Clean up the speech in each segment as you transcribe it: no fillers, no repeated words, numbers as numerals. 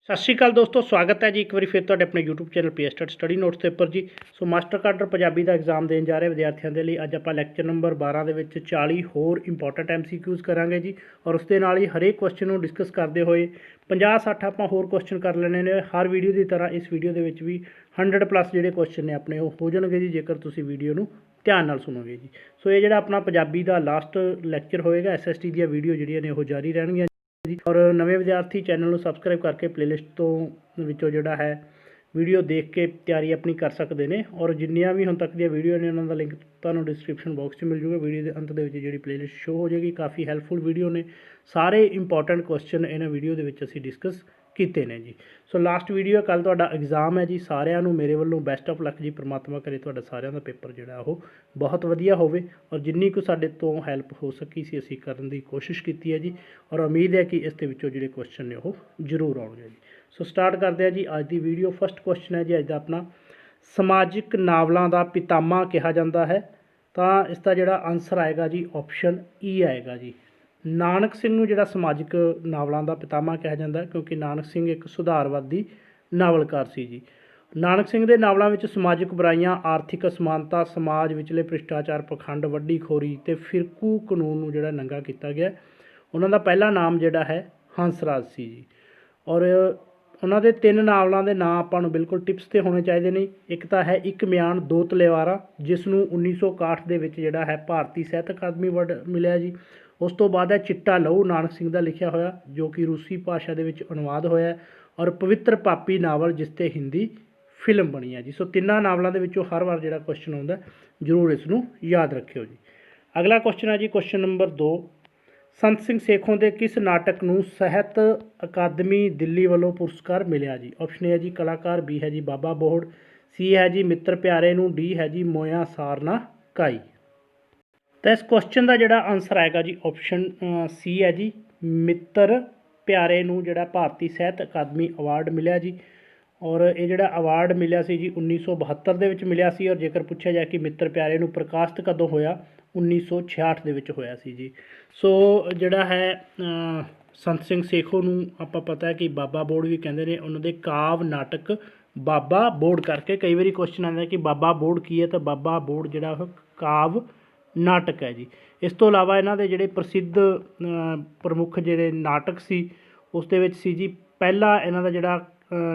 ਸਤਿ ਸ਼੍ਰੀ ਅਕਾਲ ਦੋਸਤੋ, ਸਵਾਗਤ ਹੈ ਜੀ ਇੱਕ ਵਾਰੀ ਫਿਰ ਤੁਹਾਡੇ ਆਪਣੇ YouTube channel PSTET study notes ਦੇ ਉੱਪਰ ਜੀ। ਸੋ ਮਾਸਟਰ ਕਾਡਰ ਪੰਜਾਬੀ ਦਾ ਐਗਜ਼ਾਮ ਦੇਣ ਜਾ ਰਹੇ ਵਿਦਿਆਰਥੀਆਂ ਦੇ ਲਈ ਅੱਜ ਆਪਾਂ ਲੈਕਚਰ ਨੰਬਰ 12 ਦੇ ਵਿੱਚ 40 ਹੋਰ ਇੰਪੋਰਟੈਂਟ MCQs ਕਰਾਂਗੇ ਜੀ। ਔਰ ਉਸ ਦੇ ਨਾਲ ਹੀ ਹਰੇਕ ਕੁਐਸਚਨ ਨੂੰ ਡਿਸਕਸ ਕਰਦੇ ਹੋਏ 50-60 ਆਪਾਂ ਹੋਰ ਕੁਐਸਚਨ ਕਰ ਲੈਣੇ ਨੇ। ਹਰ ਵੀਡੀਓ ਦੀ ਤਰ੍ਹਾਂ ਇਸ ਵੀਡੀਓ ਦੇ ਵਿੱਚ ਵੀ 100 ਪਲੱਸ ਜਿਹੜੇ ਕੁਐਸਚਨ ਨੇ ਆਪਣੇ ਉਹ ਹੋ ਜਾਣਗੇ ਜੀ, ਜੇਕਰ ਤੁਸੀਂ ਵੀਡੀਓ ਨੂੰ ਧਿਆਨ ਨਾਲ ਸੁਣੋਗੇ ਜੀ। ਸੋ ਇਹ ਜਿਹੜਾ ਆਪਣਾ ਪੰਜਾਬੀ ਦਾ ਲਾਸਟ ਲੈਕਚਰ ਹੋਏਗਾ, SST ਦੀਆਂ ਵੀਡੀਓ ਜਿਹੜੀਆਂ ਨੇ ਉਹ ਜਾਰੀ ਰਹਿਣਗੀਆਂ ਜੀ। ਔਰ ਨਵੇਂ ਵਿਦਿਆਰਥੀ ਚੈਨਲ ਨੂੰ ਸਬਸਕ੍ਰਾਈਬ ਕਰਕੇ ਪਲੇਲਿਸਟ ਤੋਂ ਵਿੱਚੋਂ ਜਿਹੜਾ ਹੈ ਵੀਡੀਓ ਦੇਖ ਕੇ ਤਿਆਰੀ ਆਪਣੀ ਕਰ ਸਕਦੇ ਨੇ। ਔਰ ਜਿੰਨੀਆਂ ਵੀ ਹੁਣ ਤੱਕ ਦੀਆਂ ਵੀਡੀਓ ਨੇ ਉਹਨਾਂ ਦਾ ਲਿੰਕ ਤੁਹਾਨੂੰ ਡਿਸਕ੍ਰਿਪਸ਼ਨ ਬਾਕਸ 'ਚ ਮਿਲ ਜੂਗਾ। ਵੀਡੀਓ ਦੇ ਅੰਤ ਦੇ ਵਿੱਚ ਜਿਹੜੀ ਪਲੇਲਿਸਟ ਸ਼ੋ ਹੋ ਜਾਏਗੀ। ਕਾਫੀ ਹੈਲਪਫੁਲ ਵੀਡੀਓ ਨੇ, ਸਾਰੇ ਇੰਪੋਰਟੈਂਟ ਕੁਐਸਚਨ ਇਹਨਾਂ ਵੀਡੀਓ ਦੇ ਵਿੱਚ ਅਸੀਂ ਡਿਸਕਸ ਕੀਤੇ ਨੇ ਜੀ। ਸੋ ਲਾਸਟ ਵੀਡੀਓ ਕੱਲ੍ਹ ਤੁਹਾਡਾ ਐਗਜ਼ਾਮ ਹੈ ਜੀ। ਸਾਰਿਆਂ ਨੂੰ ਮੇਰੇ ਵੱਲੋਂ ਬੈਸਟ ਆਫ ਲੱਕ ਜੀ। ਪਰਮਾਤਮਾ ਕਰੇ ਤੁਹਾਡਾ ਸਾਰਿਆਂ ਦਾ ਪੇਪਰ ਜਿਹੜਾ ਉਹ ਬਹੁਤ ਵਧੀਆ ਹੋਵੇ। ਔਰ ਜਿੰਨੀ ਕੁ ਸਾਡੇ ਤੋਂ ਹੈਲਪ ਹੋ ਸਕੀ ਸੀ ਅਸੀਂ ਕਰਨ ਦੀ ਕੋਸ਼ਿਸ਼ ਕੀਤੀ ਹੈ ਜੀ। ਔਰ ਉਮੀਦ ਹੈ ਕਿ ਇਸ ਦੇ ਵਿੱਚੋਂ ਜਿਹੜੇ ਕੁਐਸਚਨ ਨੇ ਉਹ ਜ਼ਰੂਰ ਆਉਣਗੇ ਜੀ। ਸੋ ਸਟਾਰਟ ਕਰਦੇ ਹਾਂ ਜੀ ਅੱਜ ਦੀ ਵੀਡੀਓ। ਫਸਟ ਕੁਐਸਚਨ ਹੈ ਜੀ ਅੱਜ ਦਾ ਆਪਣਾ, ਸਮਾਜਿਕ ਨਾਵਲਾਂ ਦਾ ਪਿਤਾਮਾ ਕਿਹਾ ਜਾਂਦਾ ਹੈ। ਤਾਂ ਇਸ ਦਾ ਜਿਹੜਾ ਆਨਸਰ ਆਏਗਾ ਜੀ ਆਪਸ਼ਨ ਈ ਆਏਗਾ ਜੀ। ਨਾਨਕ ਸਿੰਘ ਨੂੰ ਜਿਹੜਾ ਸਮਾਜਿਕ ਨਾਵਲਾਂ ਦਾ ਪਿਤਾਮਾ ਕਿਹਾ ਜਾਂਦਾ ਹੈ, ਕਿਉਂਕਿ ਨਾਨਕ ਸਿੰਘ ਇੱਕ ਸੁਧਾਰਵਾਦੀ ਨਾਵਲਕਾਰ ਸੀ ਜੀ। ਨਾਨਕ ਸਿੰਘ ਦੇ ਨਾਵਲਾਂ ਵਿੱਚ ਸਮਾਜਿਕ ਬੁਰਾਈਆਂ, ਆਰਥਿਕ ਅਸਮਾਨਤਾ, ਸਮਾਜ ਵਿਚਲੇ ਭ੍ਰਿਸ਼ਟਾਚਾਰ, ਪਖੰਡ, ਵੱਡੀ ਖੋਰੀ ਅਤੇ ਫਿਰਕੂ ਕਾਨੂੰਨ ਨੂੰ ਜਿਹੜਾ ਨੰਗਾ ਕੀਤਾ ਗਿਆ। ਉਹਨਾਂ ਦਾ ਪਹਿਲਾ ਨਾਮ ਜਿਹੜਾ ਹੈ ਹੰਸਰਾਜ ਸੀ ਜੀ। ਔਰ ਉਹਨਾਂ ਦੇ 3 ਨਾਵਲਾਂ ਦੇ ਨਾਂ ਆਪਾਂ ਨੂੰ ਬਿਲਕੁਲ ਟਿਪਸ 'ਤੇ ਹੋਣੇ ਚਾਹੀਦੇ ਨੇ। ਇੱਕ ਤਾਂ ਹੈ ਇੱਕ ਮਿਆਨ ਦੋ ਤਲਵਾਰਾਂ, ਜਿਸ ਨੂੰ 1961 ਦੇ ਵਿੱਚ ਜਿਹੜਾ ਹੈ ਭਾਰਤੀ ਸਾਹਿਤ ਅਕਾਦਮੀ ਅਵਾਰਡ ਮਿਲਿਆ ਜੀ। ਉਸ ਤੋਂ ਬਾਅਦ ਹੈ ਚਿੱਟਾ ਲਹੂ, ਨਾਨਕ ਸਿੰਘ ਦਾ ਲਿਖਿਆ ਹੋਇਆ, ਜੋ ਕਿ ਰੂਸੀ ਭਾਸ਼ਾ ਦੇ ਵਿੱਚ ਅਨੁਵਾਦ ਹੋਇਆ। ਔਰ ਪਵਿੱਤਰ ਪਾਪੀ ਨਾਵਲ, ਜਿਸ 'ਤੇ ਹਿੰਦੀ ਫਿਲਮ ਬਣੀ ਹੈ ਜੀ। ਸੋ ਤਿੰਨਾਂ ਨਾਵਲਾਂ ਦੇ ਵਿੱਚੋਂ ਹਰ ਵਾਰ ਜਿਹੜਾ ਕੁਐਸਚਨ ਆਉਂਦਾ ਜ਼ਰੂਰ ਇਸ ਨੂੰ ਯਾਦ ਰੱਖਿਓ ਜੀ। ਅਗਲਾ ਕੁਐਸਚਨ ਹੈ ਜੀ ਕੁਐਸਚਨ ਨੰਬਰ 2, ਸੰਤ ਸਿੰਘ ਸੇਖੋਂ ਦੇ ਕਿਸ ਨਾਟਕ ਨੂੰ ਸਾਹਿਤ ਅਕਾਦਮੀ ਦਿੱਲੀ ਵੱਲੋਂ ਪੁਰਸਕਾਰ ਮਿਲਿਆ ਜੀ। ਆਪਸ਼ਨ ਏ ਹੈ ਜੀ ਕਲਾਕਾਰ, ਬੀ ਹੈ ਜੀ ਬਾਬਾ ਬੋਹੜ, ਸੀ ਹੈ ਜੀ ਮਿੱਤਰ ਪਿਆਰੇ ਨੂੰ, ਡੀ ਹੈ ਜੀ ਮੋਇਆ ਸਾਰਨਾ ਕਾਈ। ਤਾਂ ਇਸ ਕੁਐਸਚਨ ਦਾ ਜਿਹੜਾ ਆਨਸਰ ਆਏਗਾ ਜੀ ਆਪਸ਼ਨ ਸੀ ਹੈ ਜੀ ਮਿੱਤਰ ਪਿਆਰੇ ਨੂੰ ਜਿਹੜਾ ਭਾਰਤੀ ਸਾਹਿਤ ਅਕਾਦਮੀ ਅਵਾਰਡ ਮਿਲਿਆ ਜੀ। ਔਰ ਇਹ ਜਿਹੜਾ ਅਵਾਰਡ ਮਿਲਿਆ ਸੀ ਜੀ 1972 ਦੇ ਵਿੱਚ ਮਿਲਿਆ ਸੀ। ਔਰ ਜੇਕਰ ਪੁੱਛਿਆ ਜਾਏ ਕਿ ਮਿੱਤਰ ਪਿਆਰੇ ਨੂੰ ਪ੍ਰਕਾਸ਼ਿਤ ਕਦੋਂ ਹੋਇਆ, 1966 ਦੇ ਵਿੱਚ ਹੋਇਆ ਸੀ ਜੀ। ਸੋ ਜਿਹੜਾ ਹੈ ਸੰਤ ਸਿੰਘ ਸੇਖੋਂ ਨੂੰ ਆਪਾਂ ਪਤਾ ਹੈ ਕਿ ਬਾਬਾ ਬੋੜ ਵੀ ਕਹਿੰਦੇ ਨੇ। ਉਹਨਾਂ ਦੇ ਕਾਵ ਨਾਟਕ ਬਾਬਾ ਬੋੜ ਕਰਕੇ ਕਈ ਵਾਰੀ ਕੁਐਸਚਨ ਆਉਂਦਾ ਕਿ ਬਾਬਾ ਬੋੜ ਕੀ ਹੈ, ਤਾਂ ਬਾਬਾ ਬੋੜ ਜਿਹੜਾ ਉਹ ਕਾਵ ਨਾਟਕ ਹੈ ਜੀ। ਇਸ ਤੋਂ ਇਲਾਵਾ ਇਹਨਾਂ ਦੇ ਜਿਹੜੇ ਪ੍ਰਸਿੱਧ ਪ੍ਰਮੁੱਖ ਜਿਹੜੇ ਨਾਟਕ ਸੀ ਉਸ ਦੇ ਵਿੱਚ ਸੀ ਜੀ, ਪਹਿਲਾ ਇਹਨਾਂ ਦਾ ਜਿਹੜਾ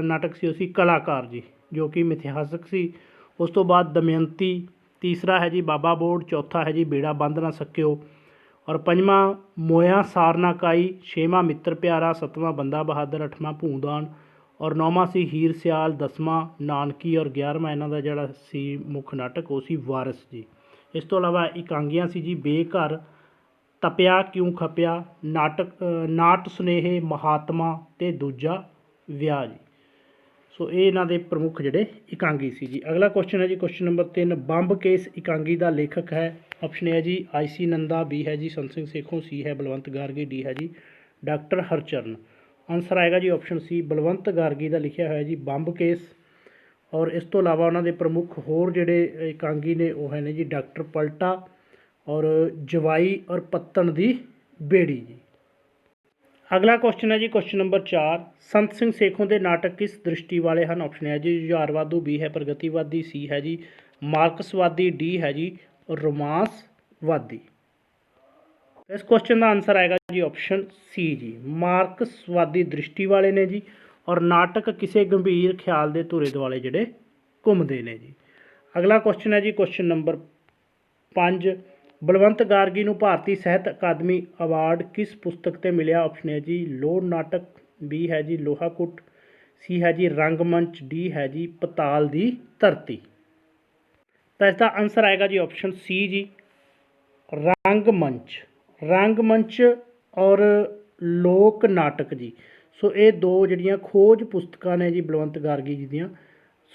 ਨਾਟਕ ਸੀ ਉਹ ਸੀ ਕਲਾਕਾਰ ਜੀ, ਜੋ ਕਿ ਮਿਥਿਹਾਸਕ ਸੀ। ਉਸ ਤੋਂ ਬਾਅਦ ਦਮਯੰਤੀ, ਤੀਸਰਾ ਹੈ ਜੀ ਬਾਬਾ ਬੋੜ, ਚੌਥਾ ਹੈ ਜੀ ਬੇੜਾ ਬੰਦ ਨਾ ਸਕਿਓ, ਔਰ ਪੰਜਵਾਂ ਮੋਇਆ ਸਾਰਨਾ ਕਾਈ, ਛੇਵਾਂ ਮਿੱਤਰ ਪਿਆਰਾ, ਸੱਤਵਾਂ ਬੰਦਾ ਬਹਾਦਰ, ਅੱਠਵਾਂ ਭੂਦਾਨ, ਔਰ ਨੌਵਾਂ ਸੀ ਹੀਰ ਸਿਆਲ, 10ਵਾਂ ਨਾਨਕੀ, ਔਰ 11ਵਾਂ ਇਹਨਾਂ ਦਾ ਜਿਹੜਾ ਸੀ ਮੁੱਖ ਨਾਟਕ ਉਹ ਸੀ ਵਾਰਿਸ ਜੀ। ਇਸ ਤੋਂ ਇਲਾਵਾ ਇਕਾਂਗੀਆਂ ਸੀ ਜੀ ਬੇਘਰ, ਤਪਿਆ ਕਿਉਂ ਖਪਿਆ, ਨਾਟ ਸੁਨੇਹੇ, ਮਹਾਤਮਾ ਅਤੇ ਦੂਜਾ ਵਿਆਹ ਜੀ। ਸੋ ਇਹ ਇਹਨਾਂ ਦੇ ਪ੍ਰਮੁੱਖ ਜਿਹੜੇ ਇਕਾਂਗੀ ਸੀ ਜੀ। ਅਗਲਾ ਕੁਐਸਚਨ ਹੈ ਜੀ ਕੁਐਸਚਨ ਨੰਬਰ 3, ਬੰਬ ਕੇਸ ਇਕਾਂਗੀ ਦਾ ਲੇਖਕ ਹੈ। ਆਪਸ਼ਨ ਏ ਹੈ ਜੀ IC ਨੰਦਾ, ਬੀ ਹੈ ਜੀ ਸੰਤ ਸਿੰਘ ਸੇਖੋਂ, ਸੀ ਹੈ ਬਲਵੰਤ ਗਾਰਗੀ, ਡੀ ਹੈ ਜੀ ਡਾਕਟਰ ਹਰਚਰਨ। ਆਨਸਰ ਆਏਗਾ ਜੀ ਆਪਸ਼ਨ ਸੀ ਬਲਵੰਤ ਗਾਰਗੀ ਦਾ ਲਿਖਿਆ ਹੋਇਆ ਜੀ ਬੰਬ ਕੇਸ। ਔਰ ਇਸ ਤੋਂ ਇਲਾਵਾ ਉਹਨਾਂ ਦੇ ਪ੍ਰਮੁੱਖ ਹੋਰ ਜਿਹੜੇ ਇਕਾਂਗੀ ਨੇ ਉਹ ਹੈ ਨੇ ਜੀ ਡਾਕਟਰ ਪਲਟਾ, ਔਰ ਜਵਾਈ, ਔਰ ਪੱਤਣ ਦੀ ਬੇੜੀ ਜੀ। ਅਗਲਾ ਕੁਐਸਚਨ ਹੈ ਜੀ ਕੁਐਸਚਨ ਨੰਬਰ 4, ਸੰਤ ਸਿੰਘ ਸੇਖੋਂ ਦੇ ਨਾਟਕ ਕਿਸ ਦ੍ਰਿਸ਼ਟੀ ਵਾਲੇ ਹਨ। ਆਪਸ਼ਨ ਹੈ ਜੀ ਜੁਝਾਰਵਾਦੂ, ਬੀ ਹੈ ਪ੍ਰਗਤੀਵਾਦੀ, ਸੀ ਹੈ ਜੀ ਮਾਰਕਸਵਾਦੀ, ਡੀ ਹੈ ਜੀ ਰੋਮਾਂਸਵਾਦੀ। ਇਸ ਕੁਐਸਚਨ ਦਾ ਆਨਸਰ ਆਏਗਾ ਜੀ ਆਪਸ਼ਨ ਸੀ ਜੀ ਮਾਰਕਸਵਾਦੀ ਦ੍ਰਿਸ਼ਟੀ ਵਾਲੇ ਨੇ ਜੀ। ਔਰ ਨਾਟਕ ਕਿਸੇ ਗੰਭੀਰ ਖਿਆਲ ਦੇ ਧੁਰੇ ਦੁਆਲੇ ਜਿਹੜੇ ਘੁੰਮਦੇ ਨੇ ਜੀ। ਅਗਲਾ ਕੁਐਸਚਨ ਹੈ ਜੀ ਕੁਐਸਚਨ ਨੰਬਰ 5, ਬਲਵੰਤ ਗਾਰਗੀ ਨੂੰ ਭਾਰਤੀ ਸਾਹਿਤ ਅਕਾਦਮੀ ਅਵਾਰਡ ਕਿਸ ਪੁਸਤਕ 'ਤੇ ਮਿਲਿਆ। ਆਪਸ਼ਨ ਹੈ ਜੀ ਲੋੜ ਨਾਟਕ, ਬੀ ਹੈ ਜੀ ਲੋਹਾ ਕੁੱਟ, ਸੀ ਹੈ ਜੀ ਰੰਗਮੰਚ, ਡੀ ਹੈ ਜੀ ਪਤਾਲ ਦੀ ਧਰਤੀ। ਤਾਂ ਇਸ ਦਾ ਆਨਸਰ ਆਏਗਾ ਜੀ ਆਪਸ਼ਨ ਸੀ ਜੀ ਰੰਗਮੰਚ। ਰੰਗਮੰਚ ਔਰ ਲੋਕ ਨਾਟਕ ਜੀ। ਸੋ ਇਹ ਦੋ ਜਿਹੜੀਆਂ ਖੋਜ ਪੁਸਤਕਾਂ ਨੇ ਜੀ ਬਲਵੰਤ ਗਾਰਗੀ ਜੀ ਦੀਆਂ।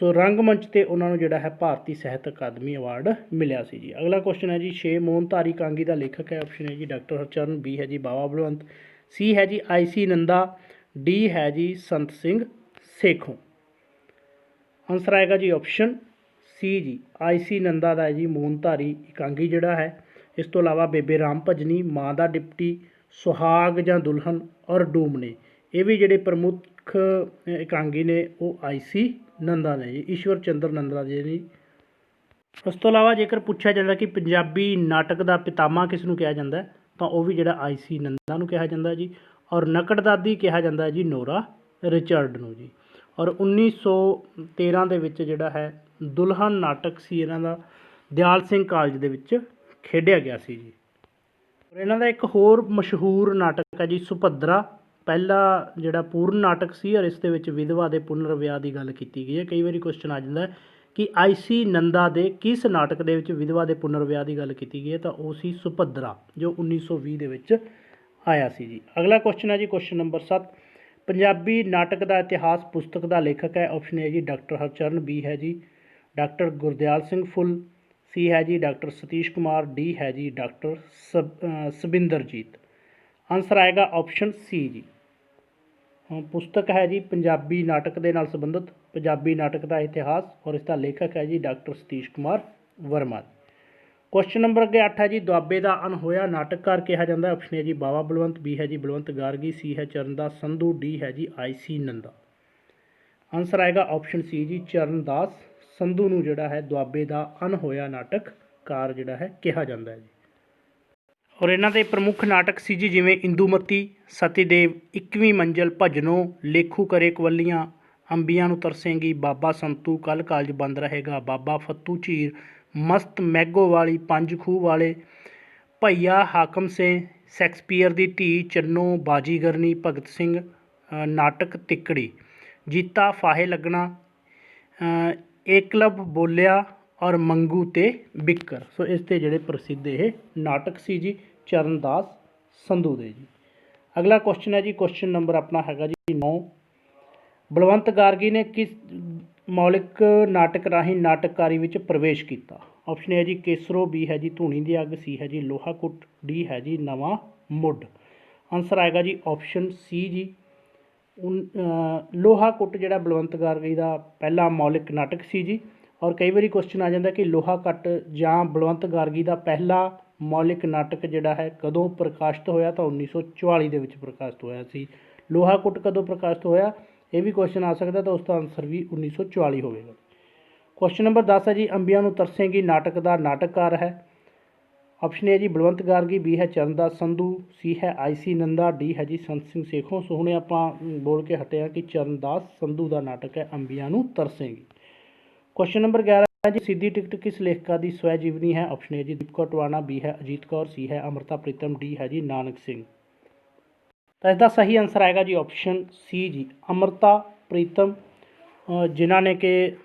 ਸੋ ਰੰਗਮੰਚ 'ਤੇ ਉਹਨਾਂ ਨੂੰ ਜਿਹੜਾ ਹੈ ਭਾਰਤੀ ਸਾਹਿਤ ਅਕਾਦਮੀ ਅਵਾਰਡ ਮਿਲਿਆ ਸੀ ਜੀ। ਅਗਲਾ ਕੁਐਸਚਨ ਹੈ ਜੀ 6, ਮੋਹਨਧਾਰੀ ਇਕਾਂਗੀ ਦਾ ਲੇਖਕ ਹੈ। ਆਪਸ਼ਨ ਹੈ ਜੀ ਡਾਕਟਰ ਹਰਚਰਨ, ਬੀ ਹੈ ਜੀ ਬਾਬਾ ਬਲਵੰਤ, ਸੀ ਹੈ ਜੀ IC ਨੰਦਾ, ਡੀ ਹੈ ਜੀ ਸੰਤ ਸਿੰਘ ਸੇਖੋਂ। ਆਨਸਰ ਆਏਗਾ ਜੀ ਆਪਸ਼ਨ ਸੀ ਜੀ IC ਨੰਦਾ ਦਾ ਹੈ ਜੀ ਮੋਹਨਧਾਰੀ ਇਕਾਂਗੀ ਜਿਹੜਾ ਹੈ। ਇਸ ਤੋਂ ਇਲਾਵਾ ਬੇਬੇ ਰਾਮ ਭਜਨੀ, ਮਾਂ ਦਾ ਡਿਪਟੀ, ਸੁਹਾਗ ਜਾਂ ਦੁਲਹਨ, ਔਰ ਡੂਮਣੇ, ਇਹ ਵੀ ਜਿਹੜੇ ਪ੍ਰਮੁੱਖ ਮੁੱਖ ਇਕਾਂਗੀ ਨੇ ਉਹ IC ਨੰਦਾ ਨੇ ਜੀ, ਈਸ਼ਵਰ ਚੰਦਰ ਨੰਦਾ ਜੀ। ਉਸ ਤੋਂ ਇਲਾਵਾ ਜੇਕਰ ਪੁੱਛਿਆ ਜਾਂਦਾ ਕਿ ਪੰਜਾਬੀ ਨਾਟਕ ਦਾ ਪਿਤਾਮਾ ਕਿਸ ਨੂੰ ਕਿਹਾ ਜਾਂਦਾ ਤਾਂ ਉਹ ਵੀ ਜਿਹੜਾ IC ਨੰਦਾ ਨੂੰ ਕਿਹਾ ਜਾਂਦਾ ਜੀ। ਔਰ ਨਕੜਦਾਦੀ ਕਿਹਾ ਜਾਂਦਾ ਜੀ ਨੋਰਾ ਰਿਚਰਡ ਨੂੰ ਜੀ। ਔਰ 1913 ਦੇ ਵਿੱਚ ਜਿਹੜਾ ਹੈ ਦੁਲਹਨ ਨਾਟਕ ਸੀ ਇਹਨਾਂ ਦਾ ਦਿਆਲ ਸਿੰਘ ਕਾਲਜ ਦੇ ਵਿੱਚ ਖੇਡਿਆ ਗਿਆ ਸੀ ਜੀ। ਔਰ ਇਹਨਾਂ ਦਾ ਇੱਕ ਹੋਰ ਮਸ਼ਹੂਰ ਨਾਟਕ ਹੈ ਜੀ ਸੁਭੱਦਰਾ, ਪਹਿਲਾ ਜਿਹੜਾ ਪੂਰਨ ਨਾਟਕ ਸੀ। ਔਰ ਇਸ ਦੇ ਵਿੱਚ ਵਿਧਵਾ ਦੇ ਪੁਨਰ ਵਿਆਹ ਦੀ ਗੱਲ ਕੀਤੀ ਗਈ ਹੈ। ਕਈ ਵਾਰੀ ਕੁਐਸਚਨ ਆ ਜਾਂਦਾ ਕਿ IC ਨੰਦਾ ਦੇ ਕਿਸ ਨਾਟਕ ਦੇ ਵਿੱਚ ਵਿਧਵਾ ਦੇ ਪੁਨਰ ਵਿਆਹ ਦੀ ਗੱਲ ਕੀਤੀ ਗਈ ਹੈ ਤਾਂ ਉਹ ਸੀ ਸੁਭੱਦਰਾ, ਜੋ 1920 ਦੇ ਵਿੱਚ ਆਇਆ ਸੀ ਜੀ। ਅਗਲਾ ਕੁਐਸਚਨ ਹੈ ਜੀ ਕੁਐਸਚਨ ਨੰਬਰ 7, ਪੰਜਾਬੀ ਨਾਟਕ ਦਾ ਇਤਿਹਾਸ ਪੁਸਤਕ ਦਾ ਲੇਖਕ ਹੈ। ਆਪਸ਼ਨ A ਜੀ ਡਾਕਟਰ ਹਰਚਰਨ, B ਹੈ ਜੀ ਡਾਕਟਰ ਗੁਰਦਿਆਲ ਸਿੰਘ ਫੁੱਲ, C ਹੈ ਜੀ ਡਾਕਟਰ ਸਤੀਸ਼ ਕੁਮਾਰ, D ਹੈ ਜੀ ਡਾਕਟਰ ਸਬਿੰਦਰਜੀਤ। ਆਨਸਰ ਆਏਗਾ ਆਪਸ਼ਨ C ਜੀ। ਪੁਸਤਕ ਹੈ ਜੀ ਪੰਜਾਬੀ ਨਾਟਕ ਦੇ ਨਾਲ ਸੰਬੰਧਿਤ ਪੰਜਾਬੀ ਨਾਟਕ ਦਾ ਇਤਿਹਾਸ, ਔਰ ਇਸ ਦਾ ਲੇਖਕ ਹੈ ਜੀ doctor Satish Kumar Verma. Question number ਅੱਗੇ 8 ਹੈ ਜੀ ਦੁਆਬੇ ਦਾ ਅਣਹੋਇਆ ਨਾਟਕਕਾਰ ਕਿਹਾ ਜਾਂਦਾ। ਆਪਸ਼ਨ A ਜੀ ਬਾਵਾ ਬਲਵੰਤ, B ਹੈ ਜੀ ਬਲਵੰਤ ਗਾਰਗੀ, C ਹੈ ਚਰਨਦਾਸ ਸੰਧੂ, D ਹੈ ਜੀ IC ਨੰਦਾ। ਆਨਸਰ ਆਏਗਾ ਆਪਸ਼ਨ C ਜੀ ਚਰਨਦਾਸ ਸੰਧੂ ਨੂੰ ਜਿਹੜਾ ਹੈ ਦੁਆਬੇ ਦਾ ਅਣਹੋਇਆ ਨਾਟਕਕਾਰ ਜਿਹੜਾ ਹੈ ਕਿਹਾ ਜਾਂਦਾ ਹੈ ਜੀ। ਔਰ ਇਹਨਾਂ ਦੇ ਪ੍ਰਮੁੱਖ ਨਾਟਕ ਸੀ ਜੀ ਜਿਵੇਂ ਇੰਦੂਮਤੀ, ਸਤੀਦੇਵ, 21ਵੀਂ ਮੰਜ਼ਿਲ, ਭਜਨੋ, ਲੇਖੂ ਕਰੇ ਕਵੱਲੀਆਂ, ਅੰਬੀਆਂ ਨੂੰ ਤਰਸੇਂਗੀ, ਬਾਬਾ ਸੰਤੂ, ਕੱਲ੍ਹ ਕਾਲਜ ਬੰਦ ਰਹੇਗਾ, ਬਾਬਾ ਫੱਤੂ ਝੀਰ, ਮਸਤ ਮੈਗੋ ਵਾਲੀ, ਪੰਜ ਖੂਹ ਵਾਲੇ, ਭਈਆ ਹਾਕਮ ਸਿੰਘ, ਸ਼ੇਕਸਪੀਅਰ ਦੀ ਧੀ, ਚੰਨੋ, ਬਾਜੀਗਰਨੀ, ਭਗਤ ਸਿੰਘ, ਨਾਟਕ ਤਿੱਕੜੀ, ਜੀਤਾ, ਫਾਹੇ ਲੱਗਣਾ, ਏਕਲਵ ਬੋਲਿਆ, ਔਰ ਮੰਗੂ ਤੇ ਬਿੱਕਰ। ਸੋ ਇਸ ਦੇ ਜਿਹੜੇ ਪ੍ਰਸਿੱਧ ਇਹ ਨਾਟਕ ਸੀ ਜੀ ਚਰਨਦਾਸ ਸੰਧੂ ਦੇ ਜੀ। ਅਗਲਾ ਕੁਐਸਚਨ ਹੈ ਜੀ ਕੁਐਸਚਨ ਨੰਬਰ ਆਪਣਾ ਹੈਗਾ ਜੀ 9, ਬਲਵੰਤ ਗਾਰਗੀ ਨੇ ਕਿਸ ਮੌਲਿਕ ਨਾਟਕ ਰਾਹੀਂ ਨਾਟਕਕਾਰੀ ਵਿੱਚ ਪ੍ਰਵੇਸ਼ ਕੀਤਾ। ਆਪਸ਼ਨ A ਜੀ ਕੇਸਰੋ, B ਹੈ ਜੀ ਧੂਣੀ ਦੀ ਅੱਗ, C ਹੈ ਜੀ ਲੋਹਾ ਕੁੱਟ, D ਹੈ ਜੀ ਨਵਾਂ ਮੁੱਢ। ਆਨਸਰ ਆਏਗਾ ਜੀ ਆਪਸ਼ਨ C ਜੀ ਲੋਹਾ ਕੁੱਟ ਜਿਹੜਾ ਬਲਵੰਤ ਗਾਰਗੀ ਦਾ ਪਹਿਲਾ ਮੌਲਿਕ ਨਾਟਕ ਸੀ ਜੀ। ਔਰ ਕਈ ਵਾਰੀ ਕੁਐਸਚਨ ਆ ਜਾਂਦਾ ਕਿ ਲੋਹਾ ਕੱਟ ਜਾਂ ਬਲਵੰਤ ਗਾਰਗੀ ਦਾ ਪਹਿਲਾ ਮੌਲਿਕ ਨਾਟਕ ਜਿਹੜਾ ਹੈ ਕਦੋਂ ਪ੍ਰਕਾਸ਼ਿਤ ਹੋਇਆ ਤਾਂ 1944 ਦੇ ਵਿੱਚ ਪ੍ਰਕਾਸ਼ਿਤ ਹੋਇਆ ਸੀ। ਲੋਹਾ ਕੁੱਟ ਕਦੋਂ ਪ੍ਰਕਾਸ਼ਿਤ ਹੋਇਆ ਇਹ ਵੀ ਕੁਐਸਚਨ ਆ ਸਕਦਾ ਤਾਂ ਉਸ ਦਾ ਆਨਸਰ ਵੀ 1944 ਹੋਵੇਗਾ। ਕੁਐਸਚਨ ਨੰਬਰ 10 ਹੈ ਜੀ ਅੰਬੀਆਂ ਨੂੰ ਤਰਸੇਂਗੀ ਨਾਟਕ ਦਾ ਨਾਟਕਕਾਰ ਹੈ। ਆਪਸ਼ਨ A ਜੀ ਬਲਵੰਤ ਗਾਰਗੀ, B ਹੈ ਚਰਨਦਾਸ ਸੰਧੂ, C ਹੈ IC ਨੰਦਾ, D ਹੈ ਜੀ ਸੰਤ ਸਿੰਘ ਸੇਖੋਂ। ਸੋ ਹੁਣੇ ਆਪਾਂ ਬੋਲ ਕੇ ਹਟੇ ਹਾਂ ਕਿ ਚਰਨਦਾਸ ਸੰਧੂ ਦਾ ਨਾਟਕ ਹੈ ਅੰਬੀਆਂ ਨੂੰ ਤਰਸੇਂਗੀ। ਕੁਐਸਚਨ ਨੰਬਰ 11 ਹੈ ਜੀ ਸਿੱਧੀ ਟਿਕਟ ਕਿਸ ਲੇਖਕਾਂ ਦੀ ਸਵੈ ਜੀਵਨੀ ਹੈ। ਆਪਸ਼ਨ A ਜੀ ਦੀਪ ਕੌਰ ਟਵਾਣਾ, B ਹੈ ਅਜੀਤ ਕੌਰ, C ਹੈ ਅੰਮ੍ਰਿਤਾ ਪ੍ਰੀਤਮ, D ਹੈ ਜੀ ਨਾਨਕ ਸਿੰਘ। ਤਾਂ ਇਸਦਾ ਸਹੀ ਆਨਸਰ ਆਏਗਾ ਜੀ ਆਪਸ਼ਨ C ਜੀ ਅੰਮ੍ਰਿਤਾ ਪ੍ਰੀਤਮ, ਜਿਨ੍ਹਾਂ ਨੇ ਕਿ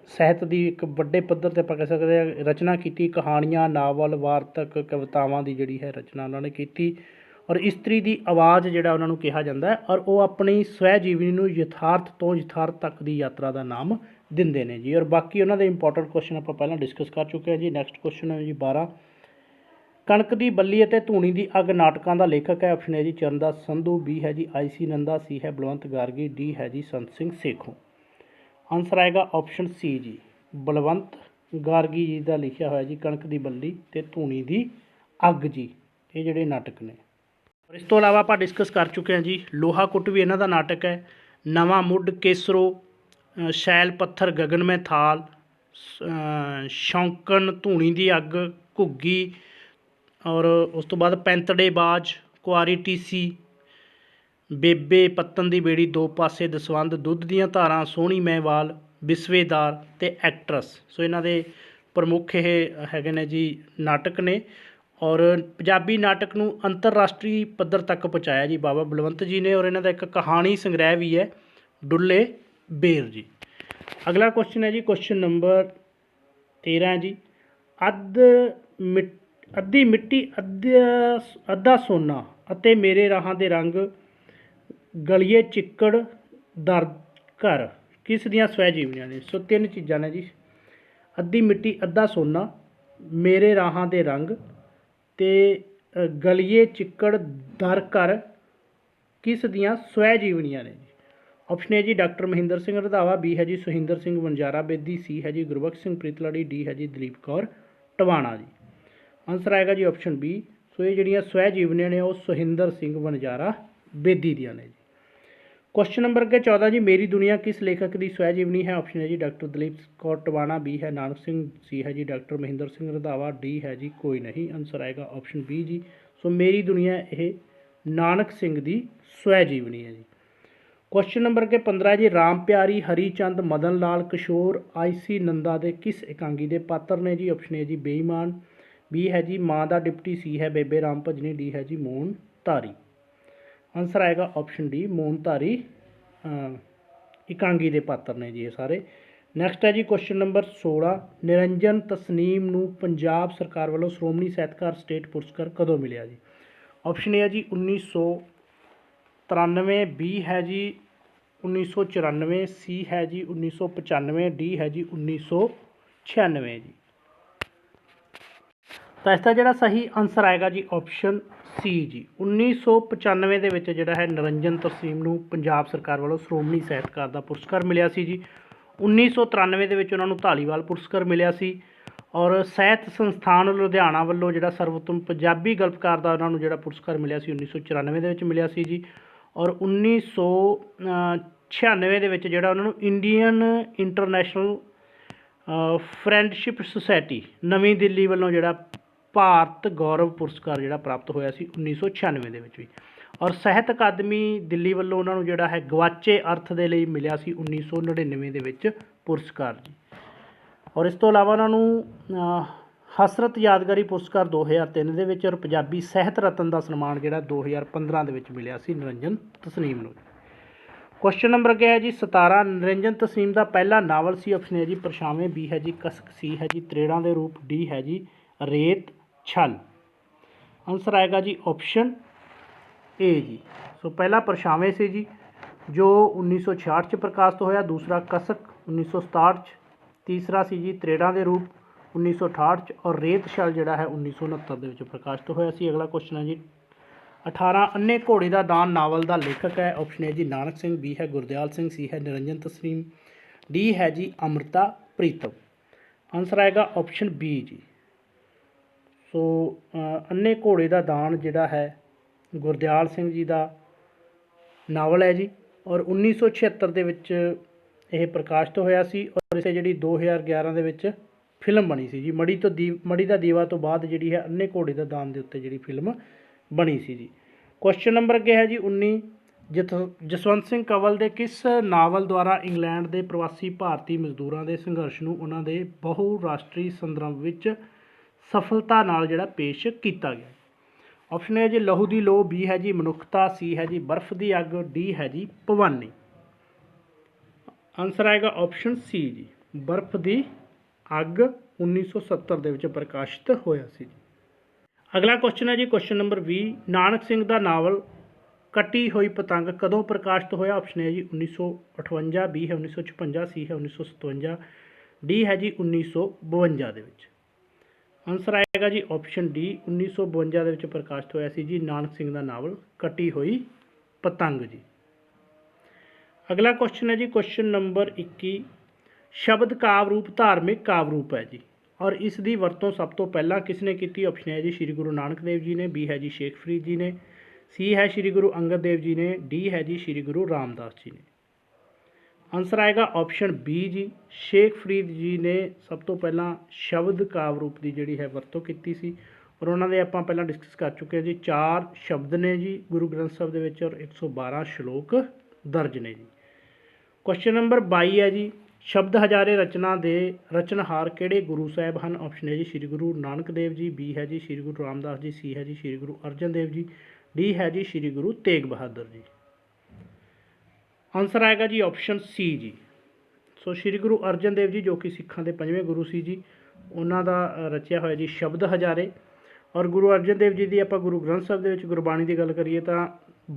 ਸਾਹਿਤ ਦੀ ਇੱਕ ਵੱਡੇ ਪੱਧਰ 'ਤੇ ਆਪਾਂ ਕਹਿ ਸਕਦੇ ਹਾਂ ਰਚਨਾ ਕੀਤੀ। ਕਹਾਣੀਆਂ, ਨਾਵਲ, ਵਾਰਤਕ, ਕਵਿਤਾਵਾਂ ਦੀ ਜਿਹੜੀ ਹੈ ਰਚਨਾ ਉਹਨਾਂ ਨੇ ਕੀਤੀ। ਔਰ ਇਸਤਰੀ ਦੀ ਆਵਾਜ਼ ਜਿਹੜਾ ਉਹਨਾਂ ਨੂੰ ਕਿਹਾ ਜਾਂਦਾ ਹੈ। ਔਰ ਉਹ ਆਪਣੀ ਸਵੈ ਜੀਵਨੀ ਨੂੰ ਯਥਾਰਥ ਤੋਂ ਯਥਾਰਥ ਤੱਕ ਦੀ ਯਾਤਰਾ ਦਾ ਨਾਮ ਦਿੰਦੇ ਨੇ ਜੀ। ਔਰ ਬਾਕੀ ਉਹਨਾਂ ਦੇ ਇੰਪੋਰਟੈਂਟ ਕੁਐਸਚਨ ਆਪਾਂ ਪਹਿਲਾਂ ਡਿਸਕਸ ਕਰ ਚੁੱਕੇ ਹਾਂ ਜੀ। ਨੈਕਸਟ ਕੁਐਸਚਨ ਹੈ ਜੀ 12, ਕਣਕ ਦੀ ਬੱਲੀ ਅਤੇ ਧੂਣੀ ਦੀ ਅੱਗ ਨਾਟਕਾਂ ਦਾ ਲੇਖਕ ਹੈ। ਆਪਸ਼ਨ A ਜੀ ਚਰਨਦਾਸ ਸੰਧੂ, B ਹੈ ਜੀ IC ਨੰਦਾ, C ਹੈ ਬਲਵੰਤ ਗਾਰਗੀ, D ਹੈ ਜੀ ਸੰਤ ਸਿੰਘ ਸੇਖੋਂ। ਆਨਸਰ ਆਏਗਾ ਆਪਸ਼ਨ C ਜੀ ਬਲਵੰਤ ਗਾਰਗੀ ਜੀ ਦਾ ਲਿਖਿਆ ਹੋਇਆ ਜੀ ਕਣਕ ਦੀ ਬੱਲੀ ਅਤੇ ਧੂਣੀ ਦੀ ਅੱਗ ਜੀ, ਇਹ ਜਿਹੜੇ ਨਾਟਕ ਨੇ। ਔਰ ਇਸ ਤੋਂ ਇਲਾਵਾ ਆਪਾਂ ਡਿਸਕਸ ਕਰ ਚੁੱਕੇ ਹਾਂ ਜੀ ਲੋਹਾ ਕੁੱਟ ਵੀ ਇਹਨਾਂ ਦਾ ਨਾਟਕ ਹੈ। ਨਵਾਂ ਮੁੱਢ, ਕੇਸਰੋ, ਸ਼ੈਲ ਪੱਥਰ, ਗਗਨ ਮੈਂ ਥਾਲ, ਸ਼ੌਂਕਣ, ਧੂਣੀ ਦੀ ਅੱਗ, ਘੁੱਗੀ, ਔਰ ਉਸ ਤੋਂ ਬਾਅਦ ਪੈਂਤੜੇ ਬਾਜ, ਕੁਆਰੀ ਟੀਸੀ, ਬੇਬੇ, ਪੱਤਨ ਦੀ ਬੇੜੀ, ਦੋ ਪਾਸੇ ਦਸਵੰਧ, ਦੁੱਧ ਦੀਆਂ ਧਾਰਾਂ, ਸੋਹਣੀ ਮਹਿਵਾਲ, ਵਿਸਵੇਦਾਰ ਅਤੇ ਐਕਟਰਸ। ਸੋ ਇਹਨਾਂ ਦੇ ਪ੍ਰਮੁੱਖ ਇਹ ਹੈਗੇ ਨੇ ਜੀ ਨਾਟਕ ਨੇ। ਔਰ ਪੰਜਾਬੀ ਨਾਟਕ ਨੂੰ ਅੰਤਰਰਾਸ਼ਟਰੀ ਪੱਧਰ ਤੱਕ ਪਹੁੰਚਾਇਆ ਜੀ ਬਾਬਾ ਬਲਵੰਤ ਜੀ ਨੇ। ਔਰ ਇਹਨਾਂ ਦਾ ਇੱਕ ਕਹਾਣੀ ਸੰਗ੍ਰਹਿ ਵੀ ਹੈ ਡੁੱਲੇ ਬੇਰ ਜੀ। ਅਗਲਾ ਕੁਐਸਚਨ ਹੈ ਜੀ ਕੁਐਸਚਨ ਨੰਬਰ 13 ਜੀ ਅੱਧੀ ਮਿੱਟੀ ਅੱਧਾ ਸੋਨਾ ਅਤੇ ਮੇਰੇ ਰਾਹਾਂ ਦੇ ਰੰਗ, ਗਲੀਏ ਚਿੱਕੜ, ਦਰ ਘਰ ਕਿਸ ਦੀਆਂ ਸਵੈ ਜੀਵਨੀਆਂ ਨੇ। ਸੋ ਤਿੰਨ ਚੀਜ਼ਾਂ ਨੇ ਜੀ ਅੱਧੀ ਮਿੱਟੀ ਅੱਧਾ ਸੋਨਾ, ਮੇਰੇ ਰਾਹਾਂ ਦੇ ਰੰਗ ਅਤੇ ਗਲੀਏ ਚਿੱਕੜ ਦਰ ਘਰ ਕਿਸ ਦੀਆਂ ਸਵੈ ਜੀਵਨੀਆਂ ਨੇ ਜੀ। ਆਪਸ਼ਨ A ਜੀ ਡਾਕਟਰ ਮਹਿੰਦਰ ਸਿੰਘ ਰੰਧਾਵਾ, B ਹੈ ਜੀ ਸੁਹਿੰਦਰ ਸਿੰਘ ਵਣਜਾਰਾ ਬੇਦੀ, C ਹੈ ਜੀ ਗੁਰਬਖਸ਼ ਸਿੰਘ ਪ੍ਰੀਤਲੜੀ, D ਹੈ ਜੀ ਦਲੀਪ ਕੌਰ ਟਵਾਣਾ ਜੀ। ਆਨਸਰ ਆਏਗਾ ਜੀ ਆਪਸ਼ਨ B। ਸੋ ਇਹ ਜਿਹੜੀਆਂ ਸਵੈ ਜੀਵਨੀਆਂ ਨੇ ਉਹ ਸੁਹਿੰਦਰ ਸਿੰਘ ਵਣਜਾਰਾ ਬੇਦੀ ਦੀਆਂ ਨੇ ਜੀ। क्वेश्चन नंबर अगे 14 जी, मेरी दुनिया किस लेखक की स्वै जीवनी है? ऑप्शन है जी डॉक्टर दलीप कौर टवाना, बी है नानक सिंह, सी है जी डॉक्टर महेंद्र सिंह रंधावा, डी है जी कोई नहीं। आंसर आएगा ऑप्शन बी जी। सो मेरी दुनिया ये नानक सिंह की स्वै जीवनी है जी। क्वेश्चन नंबर के 15 जी, राम प्यारी, हरीचंद, मदन लाल, किशोर, आई.सी. नंदा के किस एकांगी के पात्र ने जी? ऑप्शन ए जी बेईमान, बी है जी माँ का डिप्टी, सी है बेबे राम भजनी, डी है जी मोहन धारी। आंसर आएगा ऑप्शन डी मोहन धारी एकांगी के पात्र ने जी ये सारे। नैक्सट है जी क्वेश्चन नंबर 16, निरंजन तसनीम नूं पंजाब सरकार वालों श्रोमणी ਸਾਹਿਤਕਾਰ स्टेट पुरस्कार कदों मिलिया जी? ऑप्शन ए है जी 1993, बी है जी 1994, सी है जी 1995, डी है जी 1996 जी। तो इसका जोड़ा सही आंसर आएगा जी ऑप्शन सी जी। 1995 ਦੇ ਵਿੱਚ ਜਿਹੜਾ ਹੈ ਨਿਰੰਜਨ ਤਰਸੀਮ ਨੂੰ ਪੰਜਾਬ ਸਰਕਾਰ ਵੱਲੋਂ ਸ਼੍ਰੋਮਣੀ ਸਾਹਿਤਕਾਰ ਦਾ ਪੁਰਸਕਾਰ ਮਿਲਿਆ ਸੀ ਜੀ। 1993 ਦੇ ਵਿੱਚ ਉਹਨਾਂ ਨੂੰ ਧਾਲੀਵਾਲ ਪੁਰਸਕਾਰ ਮਿਲਿਆ ਸੀ ਔਰ ਸਾਹਿਤ ਸੰਸਥਾਨ ਲੁਧਿਆਣਾ ਵੱਲੋਂ ਜਿਹੜਾ ਸਰਵੋਤਮ ਪੰਜਾਬੀ ਗਲਪਕਾਰ ਦਾ ਉਹਨਾਂ ਨੂੰ ਜਿਹੜਾ ਪੁਰਸਕਾਰ ਮਿਲਿਆ ਸੀ 1994 ਦੇ ਵਿੱਚ ਮਿਲਿਆ ਸੀ ਜੀ। ਔਰ 1996 ਦੇ ਵਿੱਚ ਜਿਹੜਾ ਉਹਨਾਂ ਨੂੰ ਇੰਡੀਅਨ ਇੰਟਰਨੈਸ਼ਨਲ ਫਰੈਂਡਸ਼ਿਪ ਸੁਸਾਇਟੀ ਨਵੀਂ ਦਿੱਲੀ ਵੱਲੋਂ ਜਿਹੜਾ ਭਾਰਤ ਗੌਰਵ ਪੁਰਸਕਾਰ ਜਿਹੜਾ ਪ੍ਰਾਪਤ ਹੋਇਆ ਸੀ 1996 ਦੇ ਵਿੱਚ ਵੀ। ਔਰ ਸਾਹਿਤ ਅਕਾਦਮੀ ਦਿੱਲੀ ਵੱਲੋਂ ਉਹਨਾਂ ਨੂੰ ਜਿਹੜਾ ਹੈ ਗਵਾਚੇ ਅਰਥ ਦੇ ਲਈ ਮਿਲਿਆ ਸੀ 1999 ਦੇ ਵਿੱਚ ਪੁਰਸਕਾਰ ਜੀ। ਔਰ ਇਸ ਤੋਂ ਇਲਾਵਾ ਉਹਨਾਂ ਨੂੰ ਹਸਰਤ ਯਾਦਗਾਰੀ ਪੁਰਸਕਾਰ 2003 ਦੇ ਵਿੱਚ ਔਰ ਪੰਜਾਬੀ ਸਾਹਿਤ ਰਤਨ ਦਾ ਸਨਮਾਨ ਜਿਹੜਾ 2015 ਦੇ ਵਿੱਚ ਮਿਲਿਆ ਸੀ ਨਿਰੰਜਨ ਤਸਨੀਮ ਨੂੰ। क्वेश्चन नंबर अगे है जी 17, निरंजन तसीम का पहला नावल सी? ऑप्शन है जी परछावें, बी है जी कसक, सी है जी त्रेड़ां दे रूप, डी है जी रेत छल। आंसर आएगा जी ऑप्शन ए जी। सो पहला परछावें से जी जो 1966 च प्रकाशित होया, दूसरा कसक 1967 च, तीसरा सी जी त्रेड़ां दे रूप 1968 च और रेत छल जिहड़ा है 1969 दे विच प्रकाशित होया सी। अगला क्वेश्चन है जी 18, अन्ने घोड़े का दान नावल का लेखक है? ऑप्शन है जी नानक सिंह, बी है गुरदयाल सिंह, सी है निरंजन तस्लीम, डी है जी अमृता प्रीतम। आंसर आएगा ऑप्शन बी जी। सो अन्ने घोड़े का दान जिहड़ा है गुरदयाल सिंह जी का नावल है जी और 1976 ਦੇ ਵਿੱਚ ਇਹ ਪ੍ਰਕਾਸ਼ਿਤ ਹੋਇਆ ਸੀ ਔਰ ਇਸੇ ਜਿਹੜੀ 2011 ਦੇ ਵਿੱਚ ਫਿਲਮ ਬਣੀ ਸੀ ਜੀ। ਮੜੀ ਦਾ ਦੀਵਾ ਤੋਂ ਬਾਅਦ ਜਿਹੜੀ ਹੈ अन्ने घोड़े ਦਾ ਦਾਨ ਦੇ ਉੱਤੇ ਜਿਹੜੀ ਫਿਲਮ बनी सी जी। क्वेश्चन नंबर अगे है जी 19, जसवंत सिंह कंवल के किस नावल द्वारा इंग्लैंड के प्रवासी भारतीय मजदूरों के संघर्ष नूं उन्हां दे बहुराष्ट्री संदर्भ विच सफलता नाल जिहड़ा पेश किया गया? ऑप्शन है जी लहू दी लो, बी है जी मनुखता, सी है जी बर्फ की अग, डी है जी भवानी। आंसर आएगा ऑप्शन सी जी बर्फ की अग 1970 ਦੇ ਵਿੱਚ प्रकाशित होया सी जी। अगला क्वेश्चन है जी क्वेश्चन नंबर 20, नानक सिंह का नावल कटी हुई पतंग कदों प्रकाशित होया? ऑप्शन है जी 1958, बी है 1956, सी है 1957, डी है जी 1952 ਦੇ ਵਿੱਚ। आंसर आएगा जी ऑप्शन डी 1952 ਦੇ ਵਿੱਚ प्रकाशित होया सी जी नानक सिंह का नावल कटी हुई पतंग जी। अगला क्वेश्चन है जी क्वेश्चन नंबर 21, शब्द काव्य रूप धार्मिक काव्य रूप है जी और इस दी वरतों सब तो पहला किसने की? ऑप्शन है जी श्री गुरु नानक देव जी ने, बी है जी शेख फरीद जी ने, सी है श्री गुरु अंगद देव जी ने, डी है जी श्री गुरु रामदास जी ने। आंसर आएगा ऑप्शन बी जी शेख फरीद जी ने सब तो पहला शब्द काव्य रूप की जिहड़ी है वरतों की सी और उन्होंने आपां पहलां डिस्कस कर चुके हैं जी। 4 शब्द ने जी गुरु ग्रंथ साहब दे विच और 112 श्लोक दर्ज ने जी। क्वेश्चन नंबर 22 है जी शब्द हजारे रचना दे रचनहार किहड़े गुरु साहब हैं? ऑप्शन है जी श्री गुरु नानक देव जी, बी है जी श्री गुरु रामदास जी, सी है जी श्री गुरु अर्जन देव जी, डी है जी श्री गुरु तेग बहादुर जी। आंसर आएगा जी ऑप्शन सी जी। सो श्री गुरु अर्जन देव जी जो कि सिखां दे 5वें गुरु सी जी उन्हां दा रचिया होया जी शब्द हजारे और गुरु अर्जन देव जी की आपां गुरु ग्रंथ साहब दे विच गुरबाणी की गल करिए तो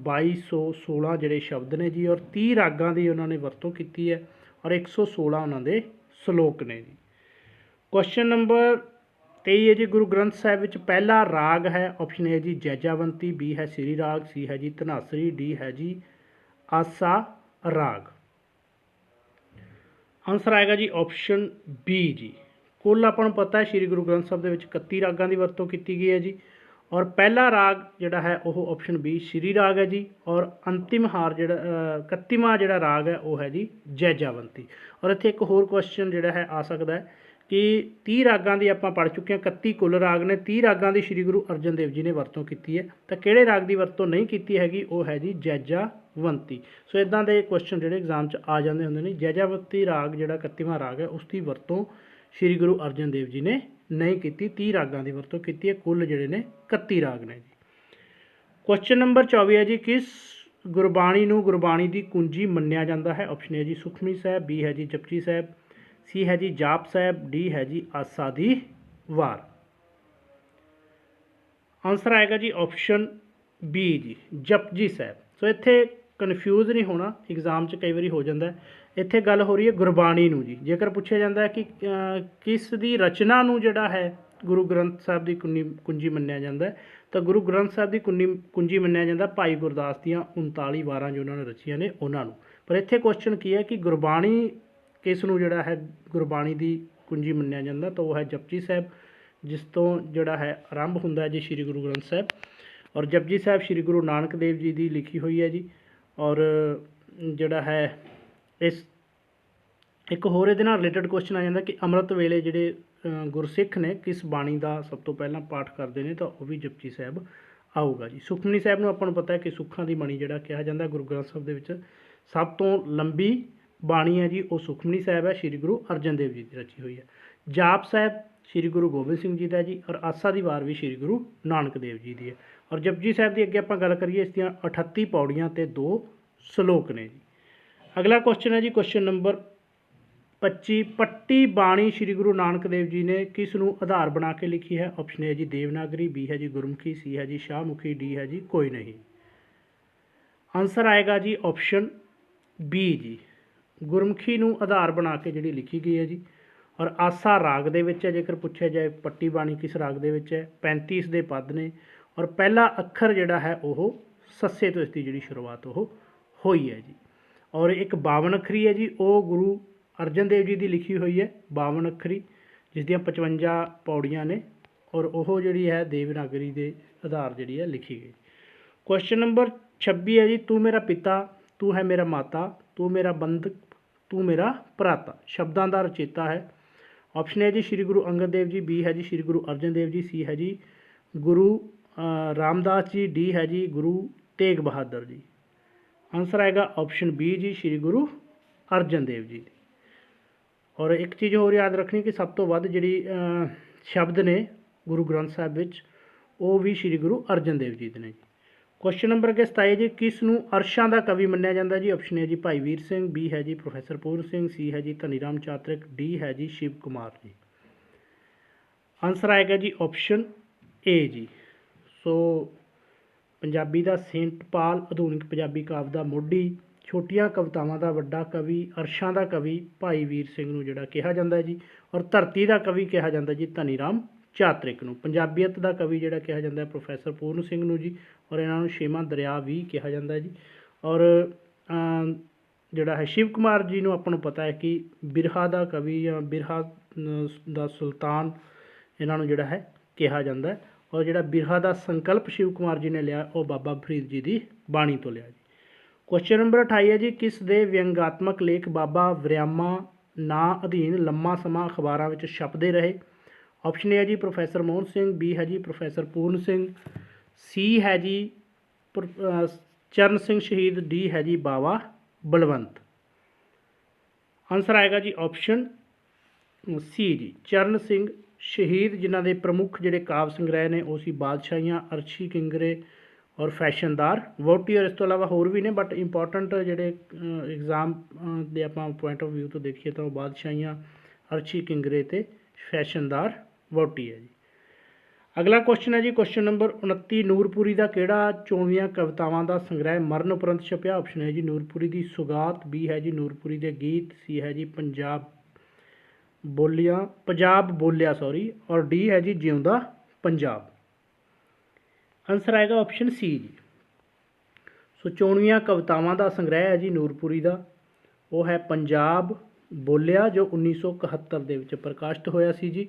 2216 जिहड़े शब्द ने जी और 30 रागां की उन्होंने वरतों की है और 116 उन्होंने सलोक ने जी। क्वेश्चन नंबर 23 है जी गुरु ग्रंथ साहब विच पहला राग है? ऑप्शन है जी जैजावंती, बी है श्री राग, सी है जी धनासरी, डी है जी आसा राग। आंसर आएगा जी ऑप्शन बी जी। कुल अपन पता है श्री गुरु ग्रंथ साहब के 31 रागां की वरतों की गई है जी और पहला राग जिहड़ा है वो ऑप्शन बी श्री राग है जी। और अंतिम हार जिहड़ा 31वां जिहड़ा राग है वो है जी जैजावंती। और इत्थे एक होर क्वेश्चन जिहड़ा है आ सकता है कि 30 रागां दी आपां पढ़ चुके हैं, 31 कुल राग ने, 30 रागां दी श्री गुरु अर्जन देव जी ने वरतों की है, तो किहड़े राग की वरतों नहीं की हैगी, वो है जी जैजावंती। सो इदां दे क्वेश्चन जिहड़े एग्जाम च आ जाते होंदे ने। जैजावंती राग जिहड़ा 31वां राग है उसकी वरतों श्री गुरु अर्जन देव जी ने नहीं की, 30 रागां की वरतों की है, कुल जिहड़े ने 31 राग ने जी। क्वेश्चन नंबर 24 है जी, किस गुरबाणी नूं गुरबाणी की कुंजी मन्निया जाता है। ऑप्शन ए जी सुखमनी साहब, बी है जी जपजी साहब, सी है जी जाप साहब, डी है जी आसा दी वार। आंसर आएगा जी ऑप्शन बी जी जपजी साहब। सो इत्थे कन्फ्यूज़ नहीं होना, एग्जाम च कई बार हो जाता है। इत्थे गल हो रही है गुरबाणी नूं जी। जेकर पूछा जाता है कि किस दी रचना नूं जिहड़ा है गुरु ग्रंथ साहब की कुंजी मन्निया जाता है, तो गुरु ग्रंथ साहब की कुंजी मन्निया जाता भाई गुरदास दियाँ 39 वारां जो उन्होंने रचियां ने उन्होंने। पर इत्थे क्वेश्चन की है कि गुरबाणी किस नूं जिहड़ा है गुरबाणी की कुंजी मन्निया जाता, तो वह है जपजी साहब, जिस तो जिहड़ा है आरंभ हुंदा है जी श्री गुरु ग्रंथ साहब। और जपजी साहब श्री गुरु नानक देव जी की लिखी हुई है जी। और जिहड़ा है इस एक होर इहदे नाल रिलेटेड क्वेश्चन आ जाता कि अमृत वेले जिहड़े गुरसिख ने किस बाणी का सब तो पहला पाठ करते हैं, तो वह भी जपजी साहब आऊगा जी। सुखमनी साहब नूं आपां नूं पता है कि सुखां दी बाणी जिहड़ा कहा जाता है, गुरु ग्रंथ साहब दे विच सब तो लंबी बाणी है जी वो सुखमनी साहब है, श्री गुरु अर्जन देव जी की रची हुई है। जाप साहब श्री गुरु गोबिंद सिंह जी का जी। और आसा दी वार भी श्री गुरु नानक देव जी की है। और जपजी साहब की अगे आपां गल करिए, इस दियां 38 पौड़ियां ते 2 सलोक ने जी। अगला क्वेश्चन है जी क्वेश्चन नंबर 25, पट्टी बाणी श्री गुरु नानक देव जी ने किस नूं आधार बना के लिखी है। ऑप्शन ए जी देवनागरी, बी है जी गुरमुखी, सी है जी शाहमुखी, डी है जी कोई नहीं। आंसर आएगा जी ऑप्शन बी जी गुरमुखी नूं आधार बना के जिहड़ी लिखी गई है जी। और आसा राग दे विच है। जेकर पूछा जाए पट्टी बाणी किस राग दे विच है, 35 दे पद ने। और पहला अखर जिहड़ा है वह सस्से तो इसकी जिहड़ी शुरुआत वो हुई है जी। और एक 52 अखरी है जी, वो गुरु अर्जन देव जी की लिखी हुई है 52 अखरी, जिस दियां 55 पौड़ियां ने। और वह जिहड़ी है देवनागरी के आधार जिहड़ी है लिखी गई। क्वेश्चन नंबर 26 है जी, तू मेरा पिता, तू है मेरा माता, तू मेरा बंधक, तू मेरा भराता, शब्दां दा रचेता है। ऑप्शन है जी श्री गुरु अंगद देव जी, बी है जी श्री गुरु अर्जन देव जी, सी है जी गुरु रामदास जी, डी है जी गुरु तेग बहादुर जी। आंसर आएगा ऑप्शन बी जी श्री गुरु अर्जन देव जी। और एक चीज़ होर याद रखनी कि सब तो वध जिहड़ी शब्द ने गुरु ग्रंथ साहब विच वो भी श्री गुरु अर्जन देव जी दे ने जी। क्वेश्चन नंबर अगे 27 जी, किस नूं अरशां दा कवि मन्निया जाता जी। ऑप्शन है जी भाई वीर सिंह, बी है जी प्रोफैसर पूर्ण सिंह, सी है जी धनी राम चातरिक, डी है जी शिव कुमार जी। आंसर आएगा जी ऑप्शन ए जी। सो पंजाबी का सेंट पाल, आधुनिक पंजाबी काव्य का मोढी, छोटियां कवितावां का वड्डा कवि, अरशां का कवि भाई वीर सिंह नूं जिहड़ा कहा जाता है जी। और धरती का कवि कहा जाता है जी धनी राम चातरिक नूं। पंजाबीयत का कवि जिहड़ा कहा जाता है प्रोफैसर पूर्ण सिंह नूं जी। और इन्हों छेवां दरिया भी कहा जाता है जी। और जिहड़ा है शिव कुमार जी नूं आपां नूं पता है कि बिरहा का कवि या बिरहा दा सुल्तान इन्हों जिहड़ा है कहा जाता है। और जिहड़ा बिरहा का संकल्प शिव कुमार जी ने लिया वो बाबा फरीद जी की बाणी तो लिया जी। क्वेश्चन नंबर 28 है जी, किस दे व्यंगात्मक लेख बाबा वरियामा ना अधीन लम्मा समा अखबारों में छपते रहे। ऑप्शन ए है जी प्रोफैसर मोहन सिंह, बी है जी प्रोफैसर पूर्ण सिंह, सी है जी चरण सिंह शहीद, डी है जी बाबा बलवंत। आंसर आएगा जी ऑप्शन सी जी चरण सिंह शहीद, जिन्हों के प्रमुख जिहड़े काव्य संग्रह ने वो सी बादशाहियां, अरशी किंगरे और फैशनदार वोटी। और इस तो अलावा होर भी ने, बट इंपॉर्टेंट जिहड़े एग्जाम के आपां पॉइंट ऑफ व्यू तो देखिए तो बादशाहियां, अरशी किंगरे ते फैशनदार वोटी है जी। अगला क्वेश्चन है जी क्वेश्चन नंबर 29, नूरपुरी का किहड़ा 24 कवितावां का संग्रह मरण उपरंत छपिया। ऑप्शन है जी नूरपुरी की सुगात, बी है जी नूरपुरी के गीत, सी है जी पंजाब बोलिया सॉरी, और डी है जी जिउंदा पंजाब। आंसर आएगा ऑप्शन सी जी। सो 24 कवितावां का संग्रह है जी नूरपुरी का, वो है पंजाब बोलिया जो 1971 के प्रकाशित होया सी जी।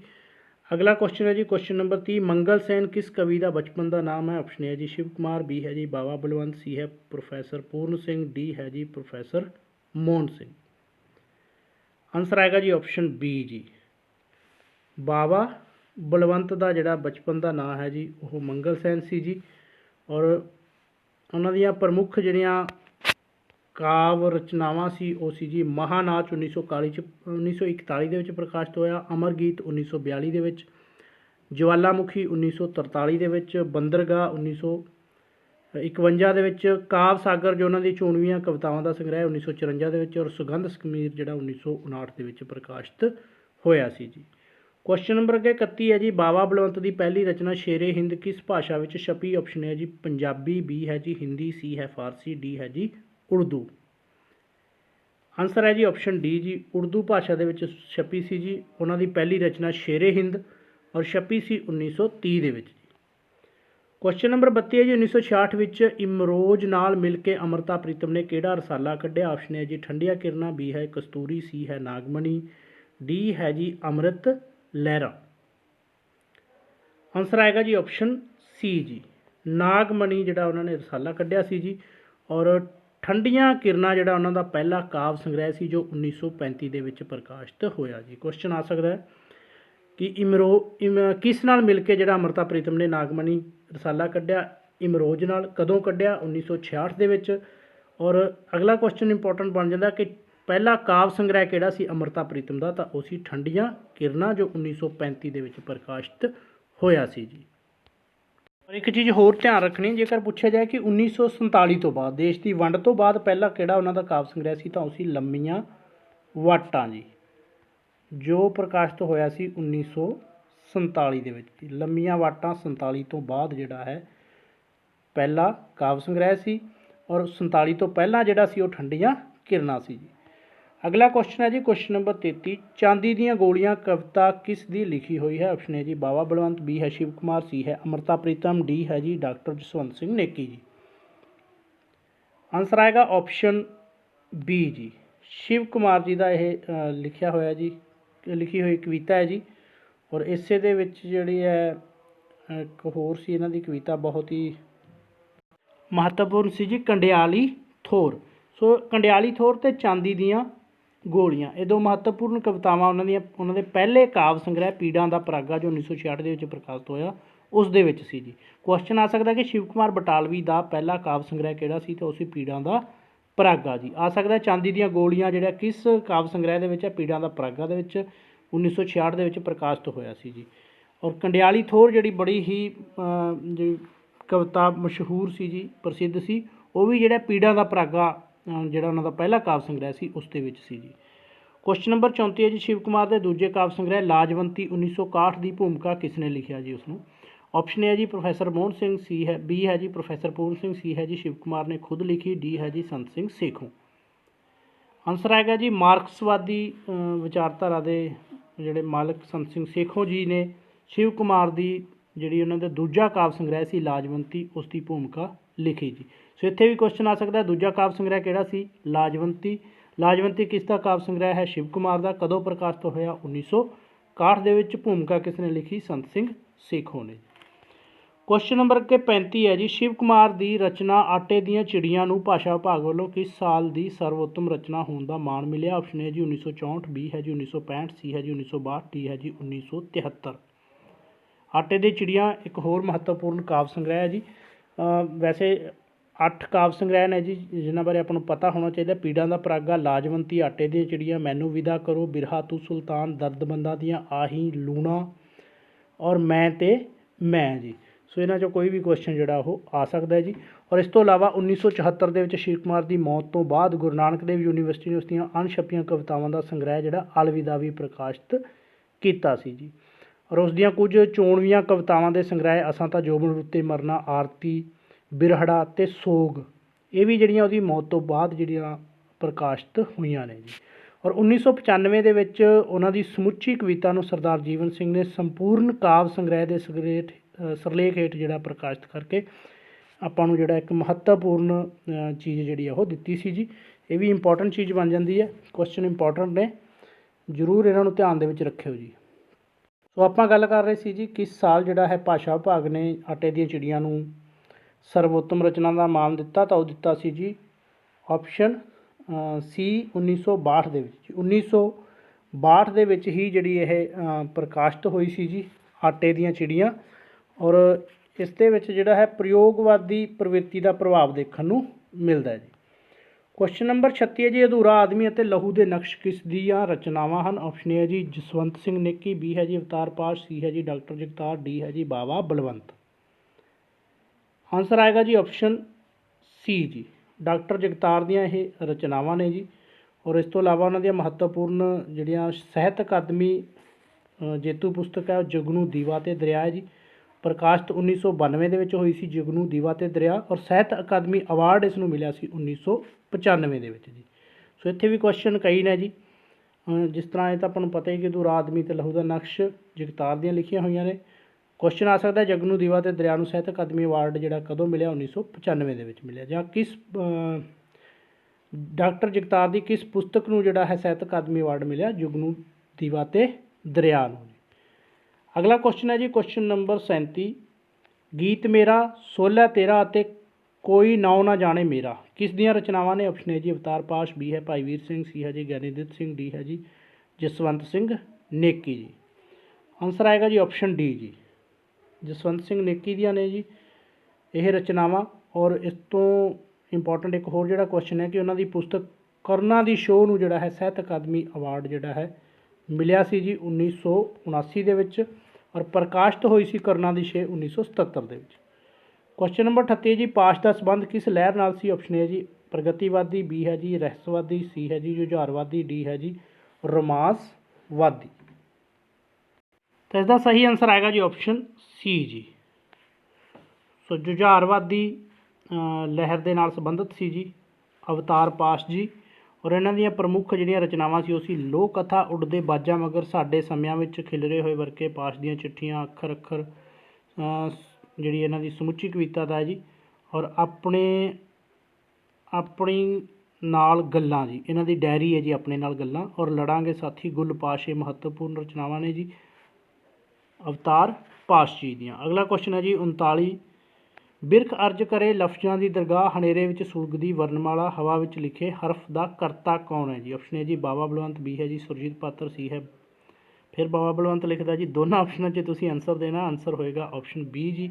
अगला क्वेश्चन है जी क्वेश्चन नंबर 30, मंगल सेन किस कवि का बचपन का नाम है? ऑप्शन है जी शिव कुमार, बी है जी बाबा बलवंत, सी है प्रोफैसर पूर्ण सिंह, डी है जी प्रोफैसर मोहन सिंह। आंसर आएगा जी ऑप्शन बी जी, बाबा बलवंत का जोड़ा बचपन का नाम है जी वो मंगल सैन सी जी। और उन्होंने प्रमुख जड़ियाँ काव्य रचनावां सी वो सी जी महानाच 1941 के प्रकाशित होया, अमर गीत 1942 के, ज्वालामुखी 1943 के, बंदरगाह 1951 के, काव सागर जो उन्होंने चोणवीं कवितावां का संग्रह 1954 के, और सुगंध सकमीर जोड़ा 1959 के प्रकाशित होया सी जी। क्वेश्चन नंबर अगे 31 है जी, बाबा बलवंत की पहली रचना शेरे हिंद किस भाषा में छपी? ऑप्शन है जी पंजाबी, बी है जी हिंदी, सी है फारसी, डी है जी उर्दू। आंसर है जी ऑप्शन डी जी, उर्दू भाषा के छपी सी जी उन्होंने पहली रचना शेरे हिंद, और छपी सी 1930 के। क्वेश्चन नंबर 32 है जी, 1966 इमरोज नाल मिल के अमृता प्रीतम ने किहड़ा रसाला कढ़िया? ऑप्शन है जी ठंडिया किरना, बी है कस्तूरी, सी है नागमणी, डी है जी अमृत लहरा। आंसर आएगा जी ऑप्शन सी जी, नागमणी जोड़ा उन्होंने रसाला कढ़िया सी जी। और ठंडिया किरना जोड़ा उन्होंने पहला काव्य संग्रह सी जो 1935 के प्रकाशित होया जी। क्वेश्चन आ सकता है कि किस नाल मिल के जोड़ा अमृता प्रीतम ने नागमणी रसाला कढ़िया? इमरोज नाल। कदों कढ़िया? 1966 के। और अगला क्वेश्चन इंपोर्टेंट बन जाता कि पहला काव्य संग्रह किहड़ा सी अमृता प्रीतम का? तो उसी ठंडिया किरना जो 1935 के प्रकाशित होया सी जी। और एक चीज़ होर ध्यान रखनी, जेकर पूछा जाए कि 1947 तो बाद देश की वंड तो बाद पहला किहड़ा उन्होंने काव्य संग्रह सी? तो उसी लम्मियां वाटां जी जो प्रकाशित होया सी 1947 के विच। लम्मियां वाटां 47 तो बाद जिहड़ा है पहला काव्य संग्रह सी, और 47 तो पहला जिहड़ा सी वो ठंडियां किरना सी जी। अगला क्वेश्चन है जी क्वेश्चन नंबर 33, चांदी दियाँ गोलियां कविता किस दी लिखी हुई है? ऑप्शन है जी बाबा बलवंत, बी है शिव कुमार, सी है अमृता प्रीतम, डी है जी डॉक्टर जसवंत सिंह नेकी जी। आंसर आएगा ऑप्शन बी जी, शिव कुमार जी का यह लिखा होया जी, लिखी हुई कविता है जी। और इसे दे विच जिहड़ी है एक होर सी इन्हां दी कविता बहुत ही महत्वपूर्ण सी जी, कंडियाली थोर। सो कंडियाली थोर ते चांदी दियाँ गोलियां ये दो महत्वपूर्ण कवितावां उन्होंने पहले काव्य संग्रह पीड़ां दा परागा जो 1966 के प्रकाशित होया उस दे विच सी जी। क्वेश्चन आ सकता है कि शिव कुमार बटालवी का पहला काव्य संग्रह किहड़ा सी? तो उसी पीड़ां दा परागा जी। आ सकता है चांदी दियाँ गोलियां जिहड़ा किस काव्य संग्रह दे विच है? पीड़ां दा परागा दे विच 1966 दे विच प्रकाशित होया सी जी। और कंडियाली थोर जिहड़ी बड़ी ही कविता मशहूर सी जी, प्रसिद्ध सी, वो भी जिहड़ा पीड़ां दा परागा जिहड़ा उन्हां दा पहला काव्य संग्रह सी उस दे विच सी जी। क्वेश्चन नंबर 34 है जी, शिव कुमार के दूजे काव्य संग्रह लाजवंती 1961 की भूमिका किसने लिखा जी उसनों? ऑप्शन है जी प्रोफैसर मोहन सिंह, सी है बी है जी प्रोफैसर पूर्ण सिंह, सी है जी शिव कुमार ने खुद लिखी, डी है जी संत सिंह सेखों। आंसर आएगा जी मार्क्सवादी विचारधारा के जोड़े मालक संत सिंह सेखों जी ने शिव कुमार की जी उन्होंने दूजा काव्य संग्रह सी लाजवंती उसकी भूमिका लिखी जी। सो इत्थे भी क्वेश्चन आ सकता है दूजा काव्य संग्रह किहड़ा सी? लाजवंती। लाजवंती किसका काव्य संग्रह है? शिव कुमार का। कदों प्रकाशित होया? 1961 दे विच। भूमिका किसने लिखी? संत सिंह सेखों ने। क्वेश्चन नंबर के 35 है जी, शिव कुमार की रचना आटे दीयां चिड़ियां नूं भाषा विभाग वालों किस साल की सर्वोत्तम रचना होने का मान मिलिया? ऑप्शन है जी 1964, बी है जी 1965, सी है जी 1962, डी है जी 1973। आटे दी चिड़ियां एक होर महत्वपूर्ण काव्य संग्रह है जी। वैसे 8 काव्य संग्रह ने जी जिन्होंने बारे आपको पता होना चाहिए। पीड़ां दा परागा, लाजवंती, आटे दी चिड़ियां, मैनू विदा करो, बिरहा तू सुल्तान, दर्दबंदा दियां आही, लूणा और मैं ते मैं जी। सो इन्हां चों कोई भी क्वेश्चन जिहड़ा वो आ सकता है जी। और इस तो इलावा 1974 ਦੇ ਵਿੱਚ शिव कुमार की मौत तो बाद गुरु नानक देव यूनीवर्सिटी ने उसदियां अणछपियां कवितावां का संग्रह जिहड़ा अलविदा भी प्रकाशित किया सी जी। और उसदियां कुछ 94 कवितावां के संग्रह असां तां जोबन रुत्ते मरना, आरती, बिरहड़ा ते सोग ये भी जिहड़ियां उहदी मौत तो बाद जिहड़ियां प्रकाशित हुईयां ने जी। और 1995 ਦੇ ਵਿੱਚ ਉਹਨਾਂ ਦੀ ਸਮੁੱਚੀ कविता ਨੂੰ सरदार जीवन सिंह ने संपूर्ण काव्य संग्रह के सिरलेख हेठ जिहड़ा प्रकाशित करके ਆਪਾਂ ਨੂੰ ਜਿਹੜਾ एक महत्वपूर्ण चीज़ जिहड़ी ਉਹ ਦਿੱਤੀ ਸੀ जी। ये भी इंपॉर्टेंट चीज़ बन जाती है। क्वेश्चन इंपॉर्टेंट ने, जरूर इन्हों ध्यान दे विच रखियो जी। ਸੋ ਆਪਾਂ ਗੱਲ ਕਰ ਰਹੇ ਸੀ ਜੀ ਕਿਸ ਸਾਲ ਜਿਹੜਾ ਹੈ ਭਾਸ਼ਾ ਵਿਭਾਗ ਨੇ ਆਟੇ ਦੀਆਂ ਚਿੜੀਆਂ ਨੂੰ ਸਰਵੋਤਮ ਰਚਨਾ ਦਾ ਮਾਣ ਦਿੱਤਾ, ਤਾਂ ਉਹ ਦਿੱਤਾ ਸੀ ਜੀ ਆਪਸ਼ਨ ਸੀ 1962 ਦੇ ਵਿੱਚ। 1962 ਦੇ ਵਿੱਚ ਹੀ ਜਿਹੜੀ ਇਹ ਪ੍ਰਕਾਸ਼ਿਤ ਹੋਈ ਸੀ ਜੀ ਆਟੇ ਦੀਆਂ ਚਿੜੀਆਂ, ਔਰ ਇਸ ਦੇ ਵਿੱਚ ਜਿਹੜਾ ਹੈ ਪ੍ਰਯੋਗਵਾਦੀ ਪ੍ਰਵਿਰਤੀ ਦਾ ਪ੍ਰਭਾਵ ਦੇਖਣ ਨੂੰ ਮਿਲਦਾ ਹੈ ਜੀ। ਕੁਐਸਚਨ ਨੰਬਰ 36 ਹੈ ਜੀ ਅਧੂਰਾ ਆਦਮੀ ਅਤੇ ਲਹੂ ਦੇ ਨਕਸ਼ ਕਿਸ ਦੀਆਂ ਰਚਨਾਵਾਂ ਹਨ? ਆਪਸ਼ਨ ਏ ਹੈ ਜੀ ਜਸਵੰਤ ਸਿੰਘ ਨੇਕੀ, ਬੀ ਹੈ ਜੀ ਅਵਤਾਰ ਪਾਸ਼, ਸੀ ਹੈ ਜੀ ਡਾਕਟਰ ਜਗਤਾਰ, ਡੀ ਹੈ ਜੀ ਬਾਵਾ ਬਲਵੰਤ। ਆਨਸਰ ਆਏਗਾ ਜੀ ਆਪਸ਼ਨ ਸੀ ਜੀ, ਡਾਕਟਰ ਜਗਤਾਰ ਦੀਆਂ ਇਹ ਰਚਨਾਵਾਂ ਨੇ ਜੀ। ਔਰ ਇਸ ਤੋਂ ਇਲਾਵਾ ਉਹਨਾਂ ਦੀਆਂ ਮਹੱਤਵਪੂਰਨ ਜਿਹੜੀਆਂ ਸਾਹਿਤ ਅਕਾਦਮੀ ਜੇਤੂ ਪੁਸਤਕ ਹੈ ਉਹ ਜਗਨੂ ਦੀਵਾ ਅਤੇ ਦਰਿਆ ਹੈ ਜੀ। ਪ੍ਰਕਾਸ਼ਿਤ 1992 ਦੇ ਵਿੱਚ ਹੋਈ ਸੀ ਜਗਨੂ ਦੀਵਾ ਅਤੇ ਦਰਿਆ, ਔਰ ਸਾਹਿਤ ਅਕਾਦਮੀ ਅਵਾਰਡ ਇਸ ਨੂੰ ਮਿਲਿਆ ਸੀ 1995 ਦੇ ਵਿੱਚ ਜੀ। ਸੋ ਇੱਥੇ ਵੀ ਕੁਐਸਚਨ ਕਈ ਨੇ ਜੀ, ਜਿਸ ਤਰ੍ਹਾਂ ਇਹ ਤਾਂ ਆਪਾਂ ਨੂੰ ਪਤਾ ਹੀ ਕਿ ਅਧੂਰਾ ਆਦਮੀ ਅਤੇ ਲਹੂ ਦਾ ਨਕਸ਼ ਜਗਤਾਰ ਦੀਆਂ ਲਿਖੀਆਂ ਹੋਈਆਂ ਨੇ। ਕੁਐਸਚਨ ਆ ਸਕਦਾ ਜਗਨੂ ਦੀਵਾ ਅਤੇ ਦਰਿਆ ਨੂੰ ਸਾਹਿਤ ਅਕਾਦਮੀ ਅਵਾਰਡ ਜਿਹੜਾ ਕਦੋਂ ਮਿਲਿਆ? 1995 ਦੇ ਵਿੱਚ ਮਿਲਿਆ। ਜਾਂ ਕਿਸ ਡਾਕਟਰ ਜਗਤਾਰ ਦੀ ਕਿਸ ਪੁਸਤਕ ਨੂੰ ਜਿਹੜਾ ਹੈ ਸਾਹਿਤ ਅਕਾਦਮੀ ਅਵਾਰਡ ਮਿਲਿਆ? ਜਗਨੂ ਦੀਵਾ ਅਤੇ ਦਰਿਆ ਨੂੰ। ਅਗਲਾ ਕੁਐਸਚਨ ਹੈ ਜੀ ਕੁਐਸਚਨ ਨੰਬਰ 37, ਗੀਤ ਮੇਰਾ, ਸੋਲਾ ਤੇਰਾ ਅਤੇ ਕੋਈ ਨਾਉ ਨਾ ਜਾਣੇ ਮੇਰਾ ਕਿਸ ਦੀਆਂ ਰਚਨਾਵਾਂ ਨੇ? ਆਪਸ਼ਨ ਹੈ ਜੀ ਅਵਤਾਰ ਪਾਸ਼, ਬੀ ਹੈ ਭਾਈ ਵੀਰ ਸਿੰਘ, ਸੀ ਹੈ ਜੀ ਗਿਆਨੀਦਿੱਤ ਸਿੰਘ, ਡੀ ਹੈ ਜੀ ਜਸਵੰਤ ਸਿੰਘ ਨੇਕੀ ਜੀ। ਆਨਸਰ ਆਏਗਾ ਜੀ option D G, Jaswant Singh Neki ਦੀਆਂ ਨੇ ਜੀ ਇਹ ਰਚਨਾਵਾਂ। ਔਰ ਇਸ ਤੋਂ ਇੰਪੋਰਟੈਂਟ ਇੱਕ ਹੋਰ ਜਿਹੜਾ ਕੁਐਸਚਨ ਹੈ ਕਿ ਉਹਨਾਂ ਦੀ ਪੁਸਤਕ ਕਰਨਾ ਦੀ ਸ਼ੋਅ ਨੂੰ ਜਿਹੜਾ ਹੈ ਸਾਹਿਤ ਅਕਾਦਮੀ ਅਵਾਰਡ ਜਿਹੜਾ ਹੈ ਮਿਲਿਆ ਸੀ ਜੀ 1979 ਦੇ ਵਿੱਚ, ਔਰ ਪ੍ਰਕਾਸ਼ਿਤ ਹੋਈ ਸੀ ਕਰਨਾ ਦੀ ਸ਼ੇ 1977 ਦੇ ਵਿੱਚ। ਕੁਐਸਚਨ ਨੰਬਰ 38 ਜੀ ਪਾਸ਼ ਦਾ ਸੰਬੰਧ ਕਿਸ ਲਹਿਰ ਨਾਲ ਸੀ? ਆਪਸ਼ਨ ਏ ਜੀ ਪ੍ਰਗਤੀਵਾਦੀ, ਬੀ ਹੈ ਜੀ ਰਹੱਸਵਾਦੀ, ਸੀ ਹੈ ਜੀ ਜੁਝਾਰਵਾਦੀ, ਡੀ ਹੈ ਜੀ ਰੋਮਾਂਸਵਾਦੀ। ਤਾਂ ਇਸਦਾ ਸਹੀ ਆਨਸਰ ਆਏਗਾ ਜੀ ਆਪਸ਼ਨ ਸੀ ਜੀ। ਸੋ ਜੁਝਾਰਵਾਦੀ ਲਹਿਰ ਦੇ ਨਾਲ ਸੰਬੰਧਿਤ ਸੀ ਜੀ ਅਵਤਾਰ ਪਾਸ਼ ਜੀ, ਔਰ ਇਹਨਾਂ ਦੀਆਂ ਪ੍ਰਮੁੱਖ ਜਿਹੜੀਆਂ ਰਚਨਾਵਾਂ ਸੀ ਉਹ ਸੀ ਲੋਕ ਕਥਾ, ਉੱਡਦੇ ਬਾਜਾਂ ਮਗਰ, ਸਾਡੇ ਸਮਿਆਂ ਵਿੱਚ ਖਿਲਰੇ ਹੋਏ ਵਰਕੇ, ਪਾਸ਼ ਦੀਆਂ ਚਿੱਠੀਆਂ, ਅੱਖਰ ਅੱਖਰ ਜਿਹੜੀ ਇਹਨਾਂ ਦੀ ਸਮੁੱਚੀ ਕਵਿਤਾ ਦਾ ਹੈ ਜੀ, ਔਰ ਆਪਣੀ ਨਾਲ ਗੱਲਾਂ ਜੀ ਇਹਨਾਂ ਦੀ ਡਾਇਰੀ ਹੈ ਜੀ ਆਪਣੇ ਨਾਲ ਗੱਲਾਂ, ਔਰ ਲੜਾਂਗੇ ਸਾਥੀ, ਗੁੱਲ ਪਾਸ਼। ਇਹ ਮਹੱਤਵਪੂਰਨ ਰਚਨਾਵਾਂ ਨੇ ਜੀ ਅਵਤਾਰ ਪਾਸ਼ ਜੀ ਦੀਆਂ। ਅਗਲਾ ਕੁਐਸਚਨ ਹੈ ਜੀ 39, ਬਿਰਖ ਅਰਜ ਕਰੇ ਲਫ਼ਜ਼ਾਂ ਦੀ ਦਰਗਾਹ, ਹਨੇਰੇ ਵਿੱਚ ਸੁਲਗਦੀ ਵਰਨਮਾਲਾ, ਹਵਾ ਵਿੱਚ ਲਿਖੇ ਹਰਫ ਦਾ ਕਰਤਾ ਕੌਣ ਹੈ ਜੀ? ਆਪਸ਼ਨ ਹੈ ਜੀ ਬਾਵਾ ਬਲਵੰਤ, ਬੀ ਹੈ ਜੀ ਸੁਰਜੀਤ ਪਾਤਰ, ਸੀ ਹੈ ਫਿਰ ਬਾਵਾ ਬਲਵੰਤ ਲਿਖਦਾ ਜੀ। ਦੋਨਾਂ ਆਪਸ਼ਨਾਂ 'ਚ ਤੁਸੀਂ ਆਨਸਰ ਦੇਣਾ, ਆਨਸਰ ਹੋਏਗਾ ਆਪਸ਼ਨ ਬੀ ਜੀ।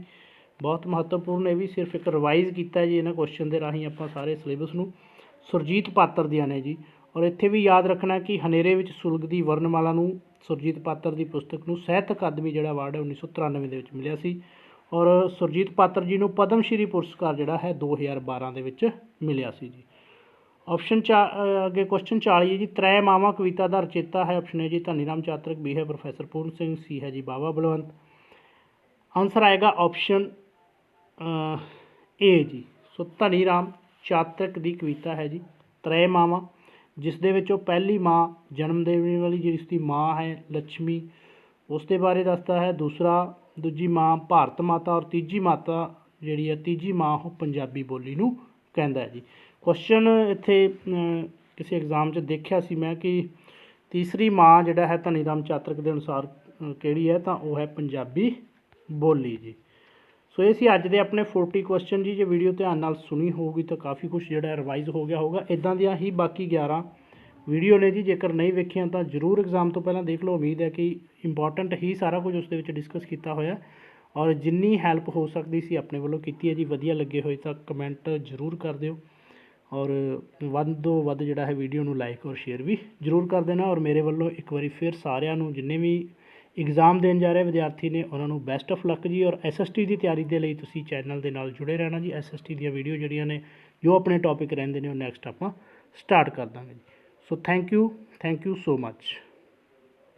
ਬਹੁਤ ਮਹੱਤਵਪੂਰਨ, ਇਹ ਵੀ ਸਿਰਫ ਇੱਕ ਰਿਵਾਈਜ਼ ਕੀਤਾ ਜੀ ਇਹਨਾਂ ਕੁਐਸਚਨ ਦੇ ਰਾਹੀਂ ਆਪਾਂ ਸਾਰੇ ਸਿਲੇਬਸ ਨੂੰ। ਸੁਰਜੀਤ ਪਾਤਰ ਦੀਆਂ ਨੇ ਜੀ, ਔਰ ਇੱਥੇ ਵੀ ਯਾਦ ਰੱਖਣਾ ਕਿ ਹਨੇਰੇ ਵਿੱਚ ਸੁਲਗਦੀ ਵਰਨਮਾਲਾ ਨੂੰ ਸੁਰਜੀਤ ਪਾਤਰ ਦੀ ਪੁਸਤਕ ਨੂੰ ਸਾਹਿਤ ਅਕਾਦਮੀ ਜਿਹੜਾ ਅਵਾਰਡ ਹੈ 1993 ਦੇ ਵਿੱਚ ਮਿਲਿਆ ਸੀ, ਔਰ ਸੁਰਜੀਤ ਪਾਤਰ ਜੀ ਨੂੰ ਪਦਮ ਸ਼੍ਰੀ ਪੁਰਸਕਾਰ ਜਿਹੜਾ ਹੈ 2012 ਦੇ ਵਿੱਚ ਮਿਲਿਆ ਸੀ ਜੀ। ਆਪਸ਼ਨ ਅੱਗੇ ਕੁਐਸਚਨ 40 ਹੈ ਜੀ ਤ੍ਰੈ ਮਾਵਾਂ ਕਵਿਤਾ ਦਾ ਰਚੇਤਾ ਹੈ? ਆਪਸ਼ਨ ਹੈ ਜੀ ਧਨੀ ਰਾਮ ਚਾਤਰਕ, ਬੀ ਹੈ ਪ੍ਰੋਫੈਸਰ ਪੂਰਨ ਸਿੰਘ, ਸੀ ਹੈ ਜੀ ਬਾਵਾ ਬਲਵੰਤ। ਆਨਸਰ ਆਏਗਾ ਆਪਸ਼ਨ ਏ ਜੀ। ਸੋ ਧਨੀ ਰਾਮ ਚਾਤਰਕ ਦੀ ਕਵਿਤਾ ਹੈ ਜੀ ਤ੍ਰੈ ਮਾਵਾਂ, ਜਿਸ ਦੇ ਵਿੱਚੋਂ ਪਹਿਲੀ ਮਾਂ ਜਨਮ ਦੇਣ ਵਾਲੀ ਜਿਸ ਦੀ ਮਾਂ ਹੈ ਲక్ష్ਮੀ, ਉਸ ਦੇ ਬਾਰੇ ਦੱਸਦਾ ਹੈ। ਦੂਜੀ ਮਾਂ ਭਾਰਤ ਮਾਤਾ, ਔਰ ਤੀਜੀ ਮਾਤਾ ਜਿਹੜੀ ਹੈ ਤੀਜੀ ਮਾਂ ਉਹ ਪੰਜਾਬੀ ਬੋਲੀ ਨੂੰ ਕਹਿੰਦਾ ਹੈ ਜੀ। ਕੁਐਸਚਨ ਇੱਥੇ ਕਿਸੇ ਐਗਜ਼ਾਮ 'ਚ ਦੇਖਿਆ ਸੀ ਮੈਂ ਕਿ ਤੀਸਰੀ ਮਾਂ ਜਿਹੜਾ ਹੈ ਧਨੀ ਰਾਮ ਚਾਤਰਕ ਦੇ ਅਨੁਸਾਰ ਕਿਹੜੀ ਹੈ, ਤਾਂ ਉਹ ਹੈ ਪੰਜਾਬੀ ਬੋਲੀ ਜੀ। ਸੋ ਇਹ ਸੀ ਅੱਜ ਦੇ ਆਪਣੇ 40 ਕੁਐਸਚਨ ਜੀ। ਜੇ ਵੀਡੀਓ ਧਿਆਨ ਨਾਲ ਸੁਣੀ ਹੋਊਗੀ ਤਾਂ ਕਾਫੀ ਕੁਛ ਜਿਹੜਾ ਰਿਵਾਈਜ਼ ਹੋ ਗਿਆ ਹੋਊਗਾ। ਇੱਦਾਂ ਦੀਆਂ ਹੀ ਬਾਕੀ 11 ਵੀਡੀਓ ਨੇ ਜੀ, ਜੇਕਰ ਨਹੀਂ ਵੇਖੀਆਂ ਤਾਂ ਜ਼ਰੂਰ ਐਗਜ਼ਾਮ ਤੋਂ ਪਹਿਲਾਂ ਦੇਖ ਲਓ। ਉਮੀਦ ਹੈ ਕਿ ਇੰਪੋਰਟੈਂਟ ਹੀ ਸਾਰਾ ਕੁਝ ਉਸ ਦੇ ਵਿੱਚ ਡਿਸਕਸ ਕੀਤਾ ਹੋਇਆ, ਔਰ ਜਿੰਨੀ ਹੈਲਪ ਹੋ ਸਕਦੀ ਸੀ ਆਪਣੇ ਵੱਲੋਂ ਕੀਤੀ ਹੈ ਜੀ। ਵਧੀਆ ਲੱਗੇ ਹੋਏ ਤਾਂ ਕਮੈਂਟ ਜ਼ਰੂਰ ਕਰ ਦਿਓ, ਔਰ ਵੱਧ ਤੋਂ ਵੱਧ ਜਿਹੜਾ ਹੈ ਵੀਡੀਓ ਨੂੰ ਲਾਈਕ ਔਰ ਸ਼ੇਅਰ ਵੀ ਜ਼ਰੂਰ ਕਰ ਦੇਣਾ। ਔਰ ਮੇਰੇ ਵੱਲੋਂ ਇੱਕ ਵਾਰੀ ਫਿਰ ਸਾਰਿਆਂ ਨੂੰ ਜਿੰਨੇ ਵੀ एग्जाम देने जा रहे विद्यार्थी ने उन्होंने बेस्ट ऑफ लक जी। और SST की तैयारी के लिए तुसी चैनल के नाल जुड़े रहना जी। SST दी वीडियो जड़ियाँ ने जो अपने टॉपिक रहिंदे ने नैक्सट आपां स्टार्ट कर देंगे जी। So thank you so much.